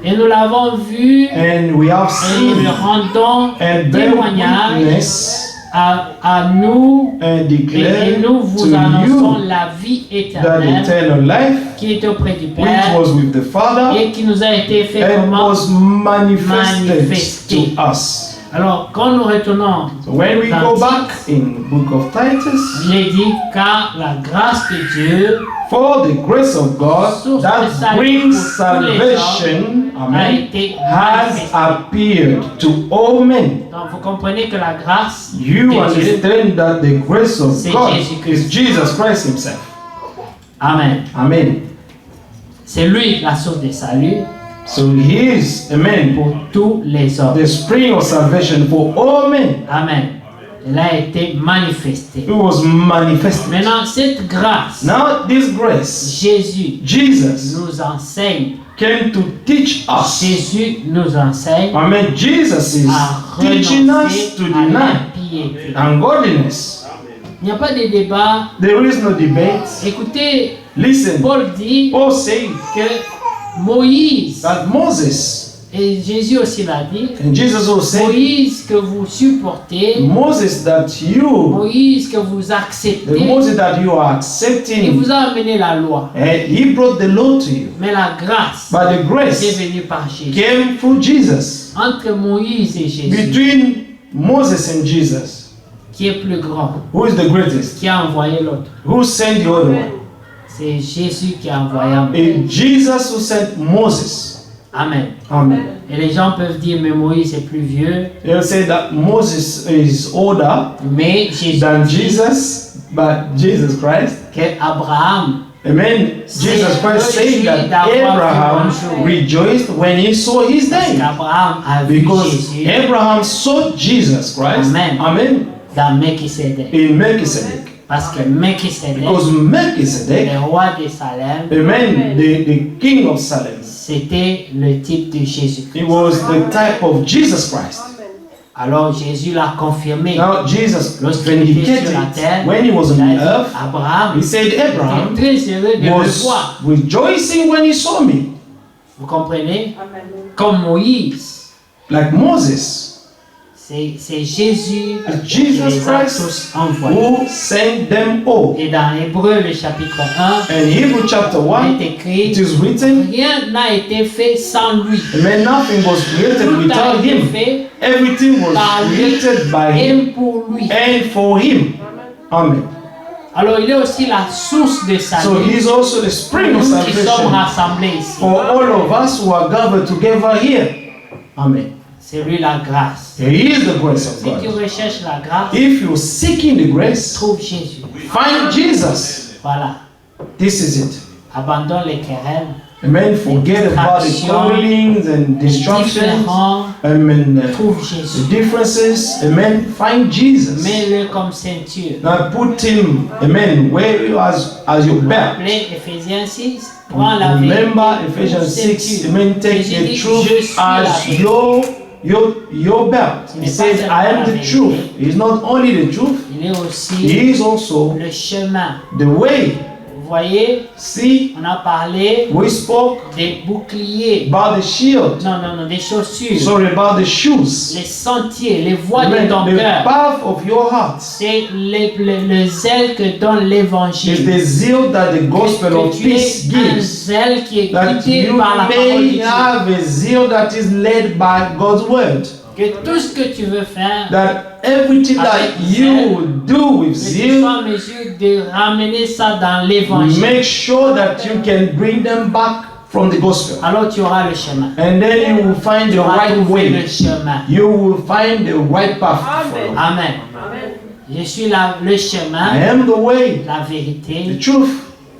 Et nous l'avons vu and we have et nous seen le rendons and bear témoignage witness à nous and et declare nous vous to annonçons you la vie that éternelle eternal life qui est auprès du which Père was with the Father et qui nous a été fait and comment was manifested manifesté. to us. Alors quand nous retournons, So when we dans go back in the book of Titus, j'ai dit car la grâce de Dieu for the grace of God source de that salut brings pour tous les salvation, a amen, été has manifestée. appeared to all men. Donc vous comprenez que la grâce You de Dieu, understand that the grace of C'est God Jésus-Christ. is Jesus Christ himself. Amen. Amen. C'est lui la source de salut So he is, amen, pour tous les hommes. the spring of salvation for all men. Amen. Elle a été manifestée. It was manifested. Maintenant, cette grâce, Now this grace, Jésus Jesus nous enseigne. came to teach us. Jésus nous enseigne Amen. Jesus is à teaching us renoncer to à deny l'impiété. ungodliness. Il n'y a pas de débat. There is no debate. Écoutez, Listen, Paul dit Paul said que Moïse that Moses Et Jésus aussi l'a dit. And Jesus also said, Moïse que vous supportez, Moses that you, Moïse que vous the acceptez, Moses that you are il accepting, vous a amené la loi. and he brought the law to you. Mais la grâce But the est grace venue par Jésus. came through Jesus. Entre Moïse et Jésus, Between Moses and Jesus, qui est plus grand, who is the greatest? qui a envoyé l'autre? Who sent the other one? C'est Jésus qui a envoyé un. It's Jesus who sent Moses. Amen. Amen. Et les gens peuvent dire, mais Moïse est plus vieux, They'll say that Moses is older mais Jésus than dit Jesus, but Jesus Christ. qu'Abraham, Amen. Jesus Christ said that Abraham rejoiced when he saw his parce day. qu'Abraham a vu Because Jésus Abraham saw Jesus Christ. Amen. Amen. dans Melchisedec. In Melchizedek. Parce que Melchisedec, Because Melchizedek, le roi de Salem, amen, the king of Salem, c'était le type de Jésus-Christ. it was the type of Jesus Christ. Alors Jésus l'a confirmé. Now Jesus Lorsqu'il était vindicated sur la terre, when he was on il a dit, earth. Abraham He said Abraham était très heureux de me was voir. rejoicing when he saw me, Vous comprenez? Comme Moïse, like Moses. c'est Jésus It's qui Jesus les a Christ tous envoyés. who sent them all. Et dans Hébreu, le chapitre 1, And Hebrew chapter il 1, est écrit, it is written, rien n'a été fait sans lui. amen, nothing was created Tout a without été him. fait Everything was par lui created by him et pour lui. and for him. Amen. Alors il est aussi la source de So salut. he's also the spring of Nous qui sommes salvation rassemblés ici. for all of us who are gathered together here. Amen. C'est lui la grâce. He is the grace of Si tu God. recherches la grâce, If you're seeking the grace, trouve Jésus. find Jesus. Voilà. This is it. Abandonne les querelles. Amen. Forget about the quarrelings and distractions. Différents. Amen. Trouve The Jésus. differences. Amen. Find Jesus. Mets-le comme ceinture. Now put him, amen, where you as your belt. Appelez Ephésiens 6. Prends la vérité. Remember Ephesians 6, ceinture. amen, take Jésus the dit, truth je suis la as vérité. your belt. He says, I am the truth. He's not only the truth, Il est aussi he is also le chemin. the way. Vous voyez, See, on a parlé we spoke des boucliers. about the shield. Non, des chaussures. Sorry, about the shoes. Les sentiers, les voies Amen. de ton The cœur. path of your heart C'est le zèle que donne is l'évangile. the zeal that the gospel Que of tu peace aies un gives. zèle qui est That guidé you par la parole de may Dieu. have a zeal that is led by God's word. Que tout ce que tu veux faire, That everything that you do with que tu zeal, sois en mesure de ramener ça dans l'évangile. make sure that you can bring them back from the gospel. Alors tu auras le chemin. And then you will find Tu the auras right trouvé le way. chemin. You will find the right path to follow. Amen. Je suis le I chemin, am the way, la the vérité truth,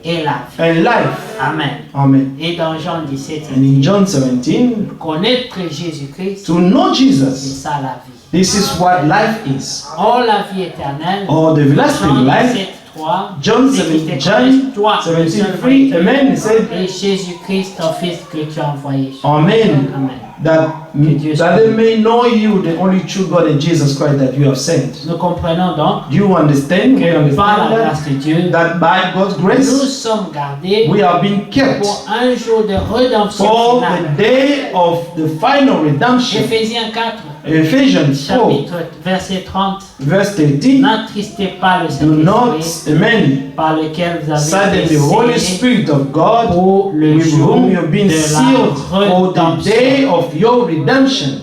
et la vie. and life. Amen. Amen. Et dans Jean 17, And in John 17, connaître Jésus-Christ, to know c'est Jesus, ça la vie. this is what life is. Oh, la vie éternelle. Or the everlasting Jean life. 17, 3. John c'est qu'ils 7, te John connaissent, toi, le seul 17, vrai Dieu, amen. He said, et Jésus-Christ, ton Fils que tu as envoyé. Amen. Amen. That Dieu they may know you, the only true God and Jesus Christ that you have sent. Nous comprenons donc Do you understand? We que par understand la grâce de Dieu, that by God's nous grace sommes gardés we are being kept pour un jour de rédemption for the finale. day of the final redemption. Éphésiens 4, Ephesians 4, chapitre, verset 30. verse 13. N'attristez pas le Do not, Saint-Esprit amen, par lequel vous avez sadden été the Holy scellés Spirit of God pour le with jour whom you've been de sealed for la the day rédemption. of your redemption.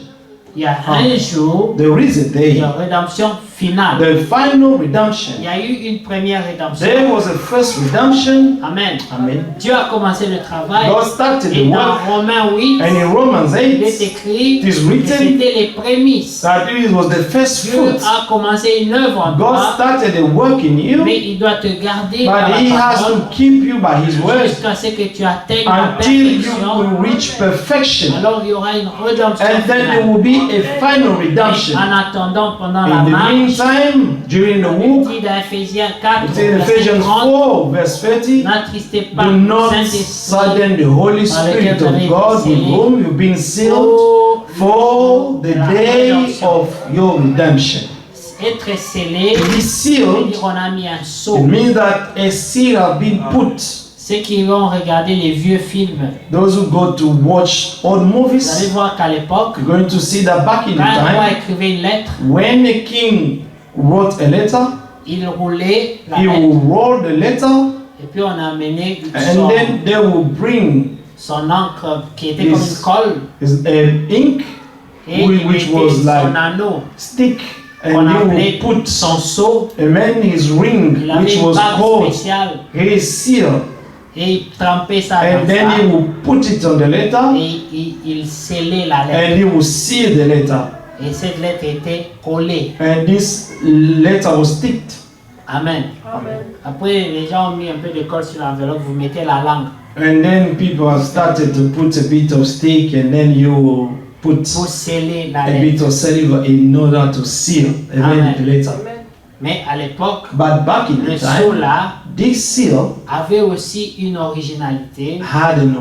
Il y a un jour There is a de day, rédemption finale. the final redemption. Il y a eu une première rédemption. There was a first redemption. Amen. Amen. Dieu a commencé le travail. God started Et the dans work, Romains 8, and in Romans il 8, est écrit it is que written c'était les prémices. that it was the first Dieu fruit. a commencé une œuvre en God toi, started the work in you, mais il doit te garder par but He la has parole to keep you by His word jusqu'à ce que tu atteignes la until you perfection. will reach perfection. Alors il y aura une rédemption And then there finale. will be a final Et redemption. en attendant, pendant la In the marche, meantime, during the il walk, dit dans Ephésiens 4, it's in verset Ephesians 30, 4, verse 30. n'attristez pas Do le not Saint-Esprit sadden the Holy Spirit of God with whom you've been sealed for the day of your redemption. Être scellé, To be c'est sealed, dire on a mis un sceau. it means that a seal has been put. Ceux qui vont regarder les vieux films, those who go to watch old vous allez movies, voir qu'à l'époque, you're going to see that back in the quand un roi time, écrivait une lettre, when a king wrote a letter, il roulait la he lettre will roll the letter, et puis on amenait and then they will bring son encre qui était comme His- une colle his et ink, il which mettait was son like anneau stick, qu'on and he appelait will put son sceau. and his ring, Il avait which une was bague called spéciale his seal, et il trempait ça and dans then ça he will put it on the letter, et il scellait la lettre. and he will seal the letter, Et cette lettre était collée. and this letter was sticked. Amen. Après, les gens ont mis un peu de colle sur l'enveloppe, vous mettez la langue And then people have started to put a bit of stick, and then you put pour sceller la a lettre. bit of silver in order to seal Amen. the letter. Mais à l'époque, But back in le the sceau time, là this seal avait aussi une originalité. had an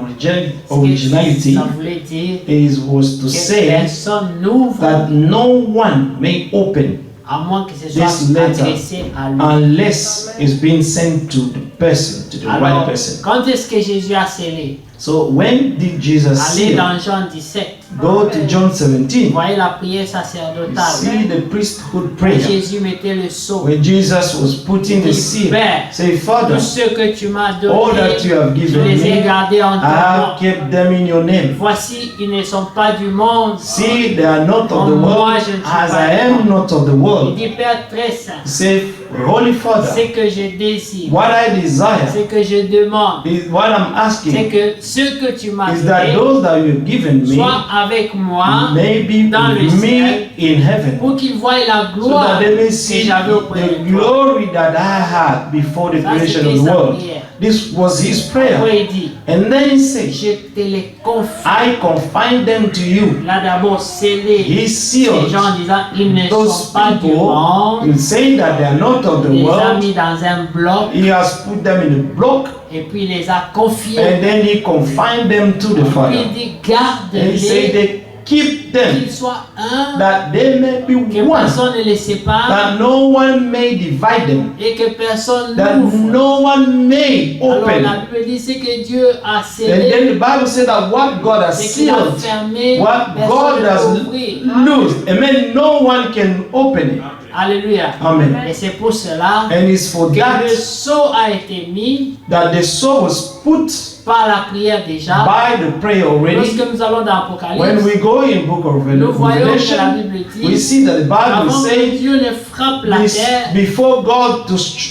originality. Ça voulait dire It was to que say personne n'ouvre that no one may open à moins que ce soit this letter adressé à lui. unless it's being sent to the person, to the right Alors, person. quand est-ce que Jésus a scellé? So when did Jesus Allez seal? dans Jean 17. Go to John Vous 17. voyez la prière You sacerdotale. see the priesthood Où prayer. Jésus mettait le sceau. When Jesus was putting the Il dit, seal, Père, say, Father, tout ce que tu m'as all donné, that you have je given les ai me, gardés en I ton nom. have kept them in your name. Voici, ils ne sont pas du monde. See, they are not of the Moi, world, je ne suis as pas I du am monde. not of the Il world. dit, Père très saint, Say, Holy Father, ce que je désire, what I desire ce que je demande, is what I'm c'est asking que ce que tu m'as is that donné those that you have given me soit avec moi may be dans le with ciel, me in heaven, pour qu'ils voient la so gloire that they may que see j'avais auprès the de toi. glory that I had before the Ça, creation c'était of the sa world. prière. This was his prayer. Après, il dit, And then he said, je te les confie. I confine them to you. Là d'abord, scellé He ces sealed gens en disant, ils ne those sont pas du people monde. in saying that they are not of the Il les a world. mis dans un bloc He has put them in a block, et puis il les a confiés. and then he confined them to the Puis Father. il dit, And he said garde-les, they keep them, qu'ils soient un, that they may be que one, personne ne les sépare that no one may divide them, et que personne that n'ouvre. no one may Alors la open. Bible dit, c'est que Dieu a And scellé, then the Bible said that what God has c'est qu'il a sealed, fermé, what personne God ne has peut ouvrir. loosed, amen, no one can open it. Alléluia. Amen. Et c'est pour cela And it's for que that le sceau a été mis that the soul was put par la prière déjà. by the prayer already. Lorsque nous allons dans When l'Apocalypse, we go in book of nous voyons que la Revelation, Bible we dit, see that the Bible avant que says Dieu ne frappe la terre,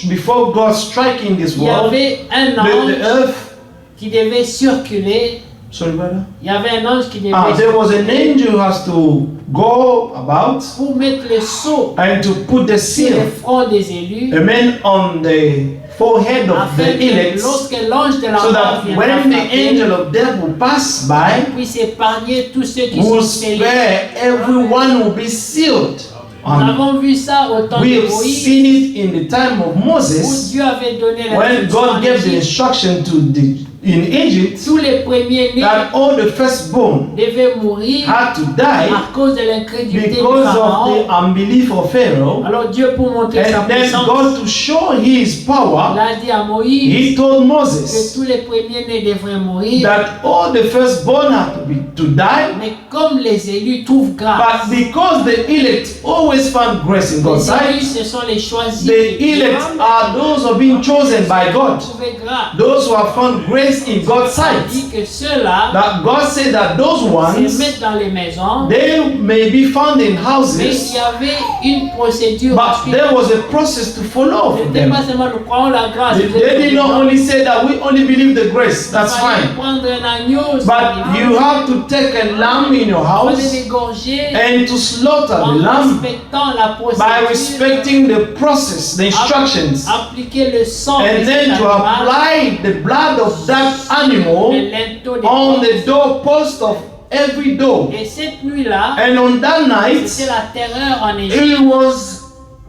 before God striking this il y world, avait un the ange earth. qui devait circuler. Sorry, brother. Il y avait un ange qui devait There was an angel who has to go about pour mettre le sceau and to put the sur le seal, front des élus, amen, on the forehead of afin the que elect, lorsque l'ange de la so mort that viendra when the frapper, angel of death will pass by, il puisse épargner tous ceux qui will sont scellés. spare, everyone will be sealed. Nous avons vu ça au temps We de have Moïse, seen it in the time of où Moses, Dieu avait donné when l'instruction God en gave the Égypte. instruction in Egypt Tous les premiers-nés that all the firstborn devaient mourir had to die à cause de l'incrédulité du because of Pharaon. the unbelief of Pharaoh. Alors Dieu, pour montrer sa And then puissance, God, to show his il power, a dit à Moïse he told que Moses tous les premiers-nés devraient mourir. that all the firstborn had to die, Mais comme les élus trouvent grâce, but because the elect always found grace in God's les élus, sight, ce sont les choisis. the elect are those who are being chosen by God, Trouver grâce. those who have found grace in God's Ça sight. dit que ceux-là That God said that those se ones, mettent dans les maisons, they may be found in mais il houses, y avait une procédure à but suivre. there was a process to follow for C'était them. pas seulement nous croyons la grâce. They did not only say that we only believe the grace, that's Il fallait fine. prendre un agneau, But you have to take a lamb in your il fallait house l'égorger and to slaughter en the lamb respectant la by procédure, respecting the process, the instructions, appliquer le sang de and cet then to animal, apply the blood of that animal le linteau des on portes. the doorpost of every door. Et cette nuit-là, And on that night, c'était la terreur en Égypte. it was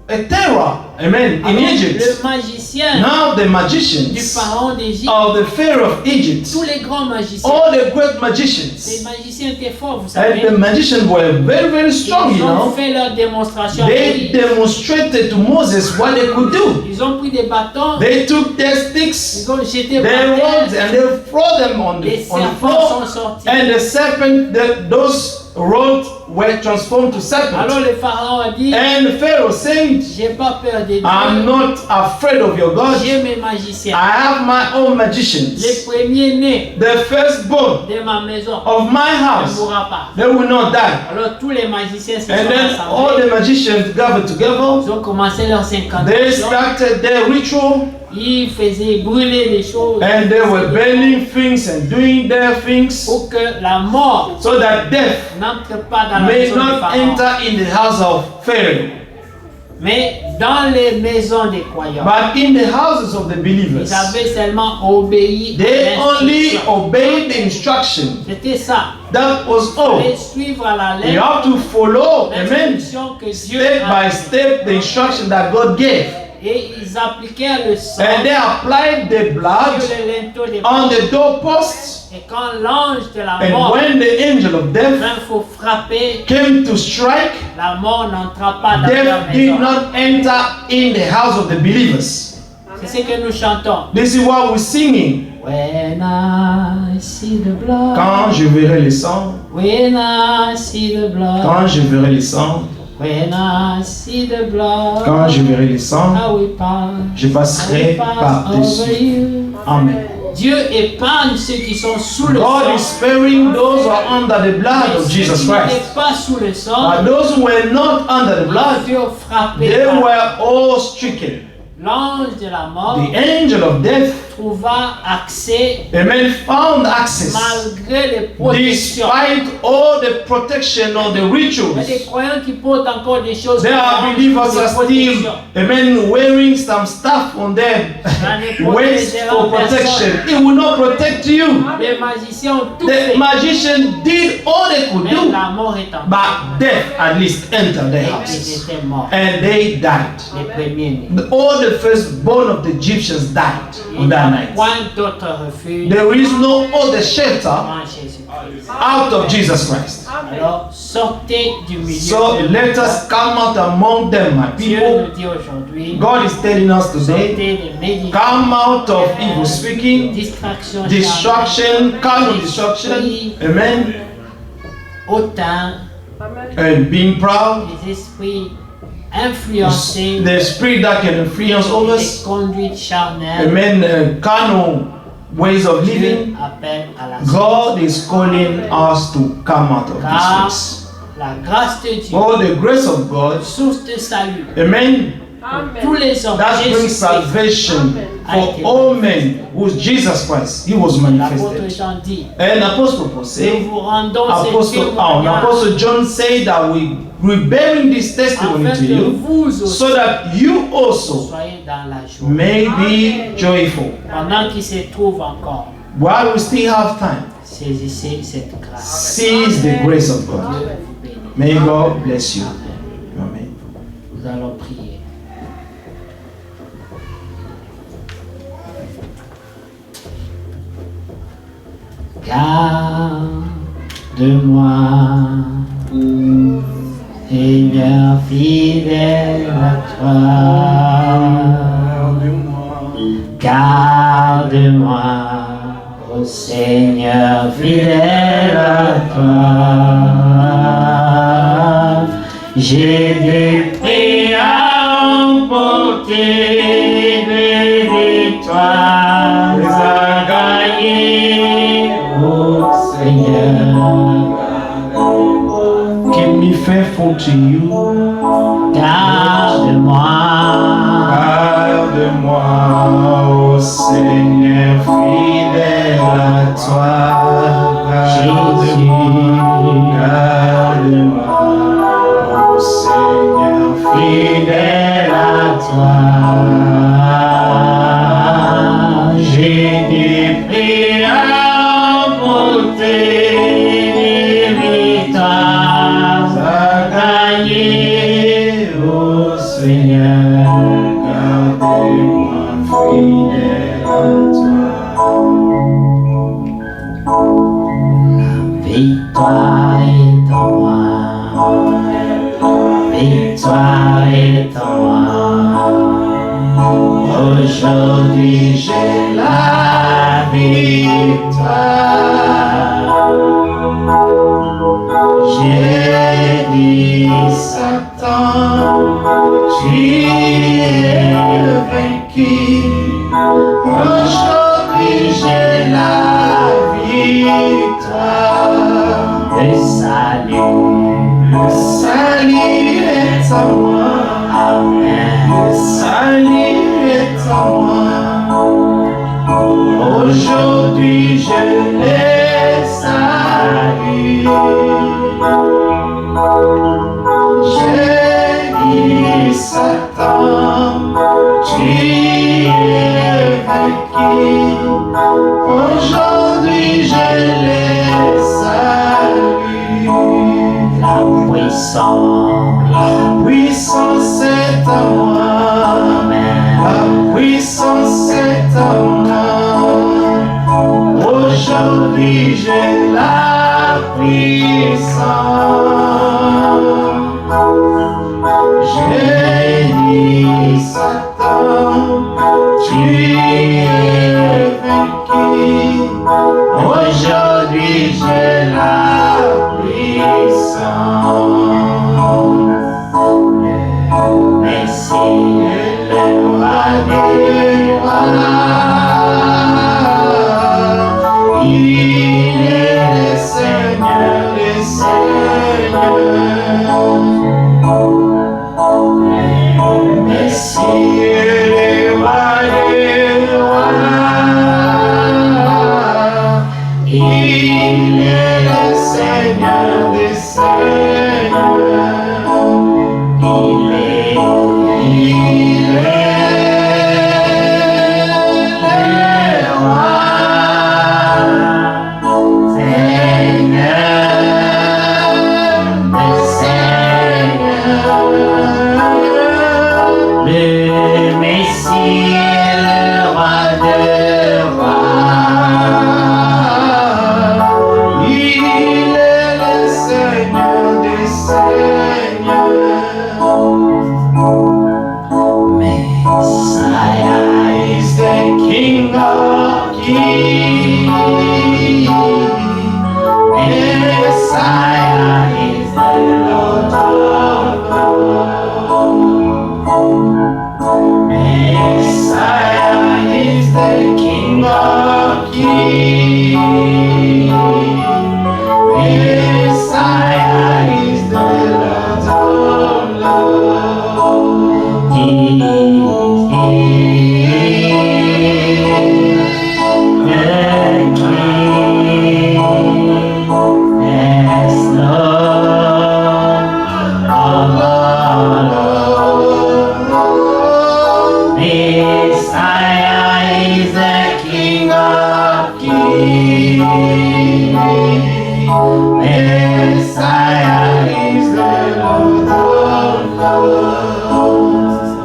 a terror, amen, in Alors, Egypt. le magicien Now the du magicians pharaon d'Égypte, of the Pharaoh of Egypt, tous les grands magiciens, all the great les magicians, magiciens étaient forts, vous and savez. the magicians were very, very strong, Ils you ont know. fait leur démonstration. They demonstrated to Moses what they could do. Ils ont pris des bâtons, They took their sticks, ils ont jeté their par rods, terre. and they throw them on Les the serpents floor. sont sortis. And the serpent, those rods were transformed to serpents. Alors le pharaon a dit, And Pharaoh said, j'ai pas peur de I'm Dieu, not afraid of your God. j'ai mes magiciens. I have my own Les magicians. premiers nés The firstborn de ma maison of my ne house, mourra pas. they will not die. Alors tous les magiciens se And sont then all rassemblés. the magicians gathered together. Ils ont commencé leur They incantation. started their ritual. Ils faisaient brûler des choses And they were burning things and doing their things pour que la mort so that death n'entre pas dans la may maison du not pharaon. enter in the house of Pharaoh. Mais dans les maisons des croyants, But in the houses of the believers, ils avaient seulement obéi they à only l'instruction. obeyed the instruction. C'était ça. That was Ils all. devaient suivre à la You lettre have to follow, amen, l'instruction que Dieu step a by step the instruction that God gave. et ils appliquaient le sang And they applied the blood sur le linteau des on portes. the doorposts. Et quand l'ange de la And mort when the angel of death vint faut frapper, came to strike, la mort n'entra pas dans leur death did maison. not enter in the house of the believers. C'est ce que nous chantons. This is what we're singing. When I see the blood, Quand je verrai le sang, when I see the blood, quand je verrai le sang, when I see the blood, quand je verrai le sang, I will pass, je I passerai will pass over par-dessus. you. Amen. Dieu épargne ceux qui sont sous le God is sang. sparing those who are under the blood Mais of ceux Jesus qui Christ. n'étaient pas sous le sang, But those who were not under the blood, ils furent frappés they par were all stricken. l'ange de la mort. The angel of death, Trouva accès amen, found access malgré les protections. despite all the protection or the Il y a des rituals. croyants qui portent encore des choses There are comme believers des are still, protections. amen, wearing some stuff on their waist for protection. It will not protect you. Les magiciens ont tout The fait, magician did all they could mais do, la mort est en but death at least entered their et ils houses. étaient morts. And they died. Les premiers nés. All the firstborn of the Egyptians died Il on n'y that a night. point d'autre refuge There is no other shelter en Jésus-Christ. out of Jesus Christ. Alors sortez du milieu. So de let l'autre. us come out among them, my Dieu people. nous dit aujourd'hui, God is telling us today, sortez des médicaments, come out of evil speaking, distractions, destruction, carnal destruction, amen, autant and being proud, les esprits influencés, the spirit that can influence des others, conduites charnelles. amen, carnal ways of Dieu living. appelle à la God is calling us to come out of car this la grâce de Dieu, place. Oh, the grace of God, source de salut, amen, pour tous les hommes, that brings Jésus-Christ. salvation for all men, who is Jesus Christ. He was L'apôtre manifested. Jean dit, And Apostle Paul nous said, vous rendons ce Apostle témoignage John said that we're bearing this testimony afin to que you vous aussi so that you also soyez dans la joie. may be joyful. Pendant qu'il se trouve encore, While we still have time, saisissez cette grâce. seize the grace of God. Dieu vous bénisse. May God bless you. Amen. Nous allons prier. Garde-moi, Seigneur fidèle à toi. Garde-moi, ô Seigneur fidèle à toi. J'ai des prix à emporter, des victoires à gagner, ô Seigneur. Keep me faithful to you. Garde-moi, Garde-moi, ô Seigneur, fidèle à toi. Garde-moi, garde-moi, ô Seigneur, fidèle à toi. J'ai des prix à emporter, des victoires à gagner, ô Seigneur. Seigneur, gardez-moi fidèle à toi. Victoire est en moi. Victoire est en moi. Aujourd'hui j'ai la victoire. J'ai dit Satan, tu es vaincu. Aujourd'hui j'ai la victoire. Le salut est en moi. Amen. Le salut est en moi. Aujourd'hui je l'ai salué. J'ai dit Satan, tu es vaincu. Aujourd'hui je l'ai salué. La puissance est en moi. Amen. La puissance est en moi. Aujourd'hui j'ai la puissance. J'ai dit Satan, tu es vaincu. Aujourd'hui j'ai la puissance. Messie est le roi des rois. Il est le Seigneur des seigneurs. Messie est le roi des rois. Il est le Seigneur des seigneurs. Il est le roi. Le Messie est le roi des rois. Il est le Seigneur des seigneurs. Messiah is the King of kings. Messiah is the Lord of lords. Messiah is the King of kings. Messiah is the Lord of lords.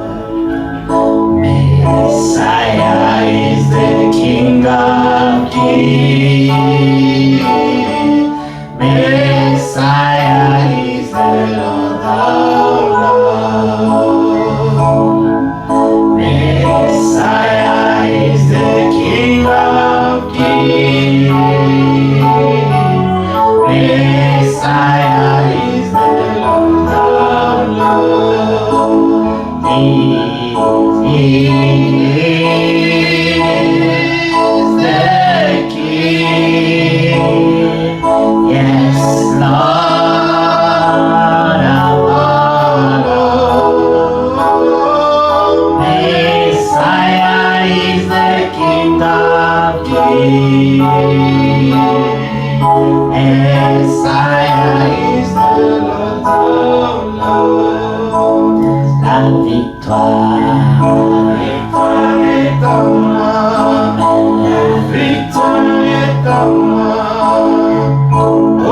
He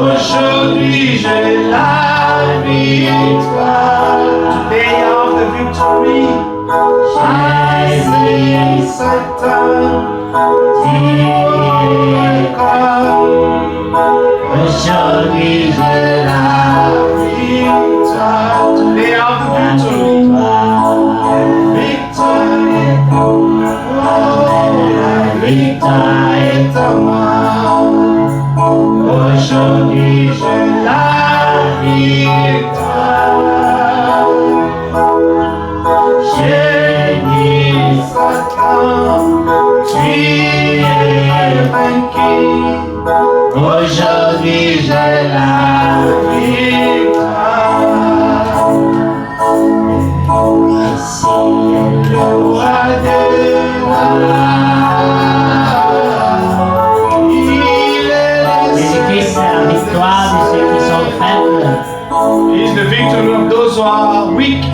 Aujourd'hui j'ai la victoire. Today I have the victory. Jésus, Satan, tu es comme. Aujourd'hui, j'ai la victoire. They have victory. Victory. La victoire est à moi. Aujourd'hui, j'ai la victoire. J'ai dit, Satan, tu es vaincu. Aujourd'hui, j'ai la victoire. Ici est le roi de rois. Jésus-Christ, c'est la victoire de ceux qui sont faibles. He is the victory of those who are weak.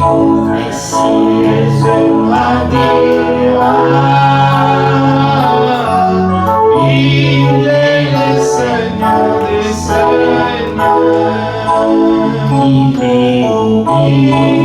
Ici est le roi des Il est le Seigneur des seigneurs. Il est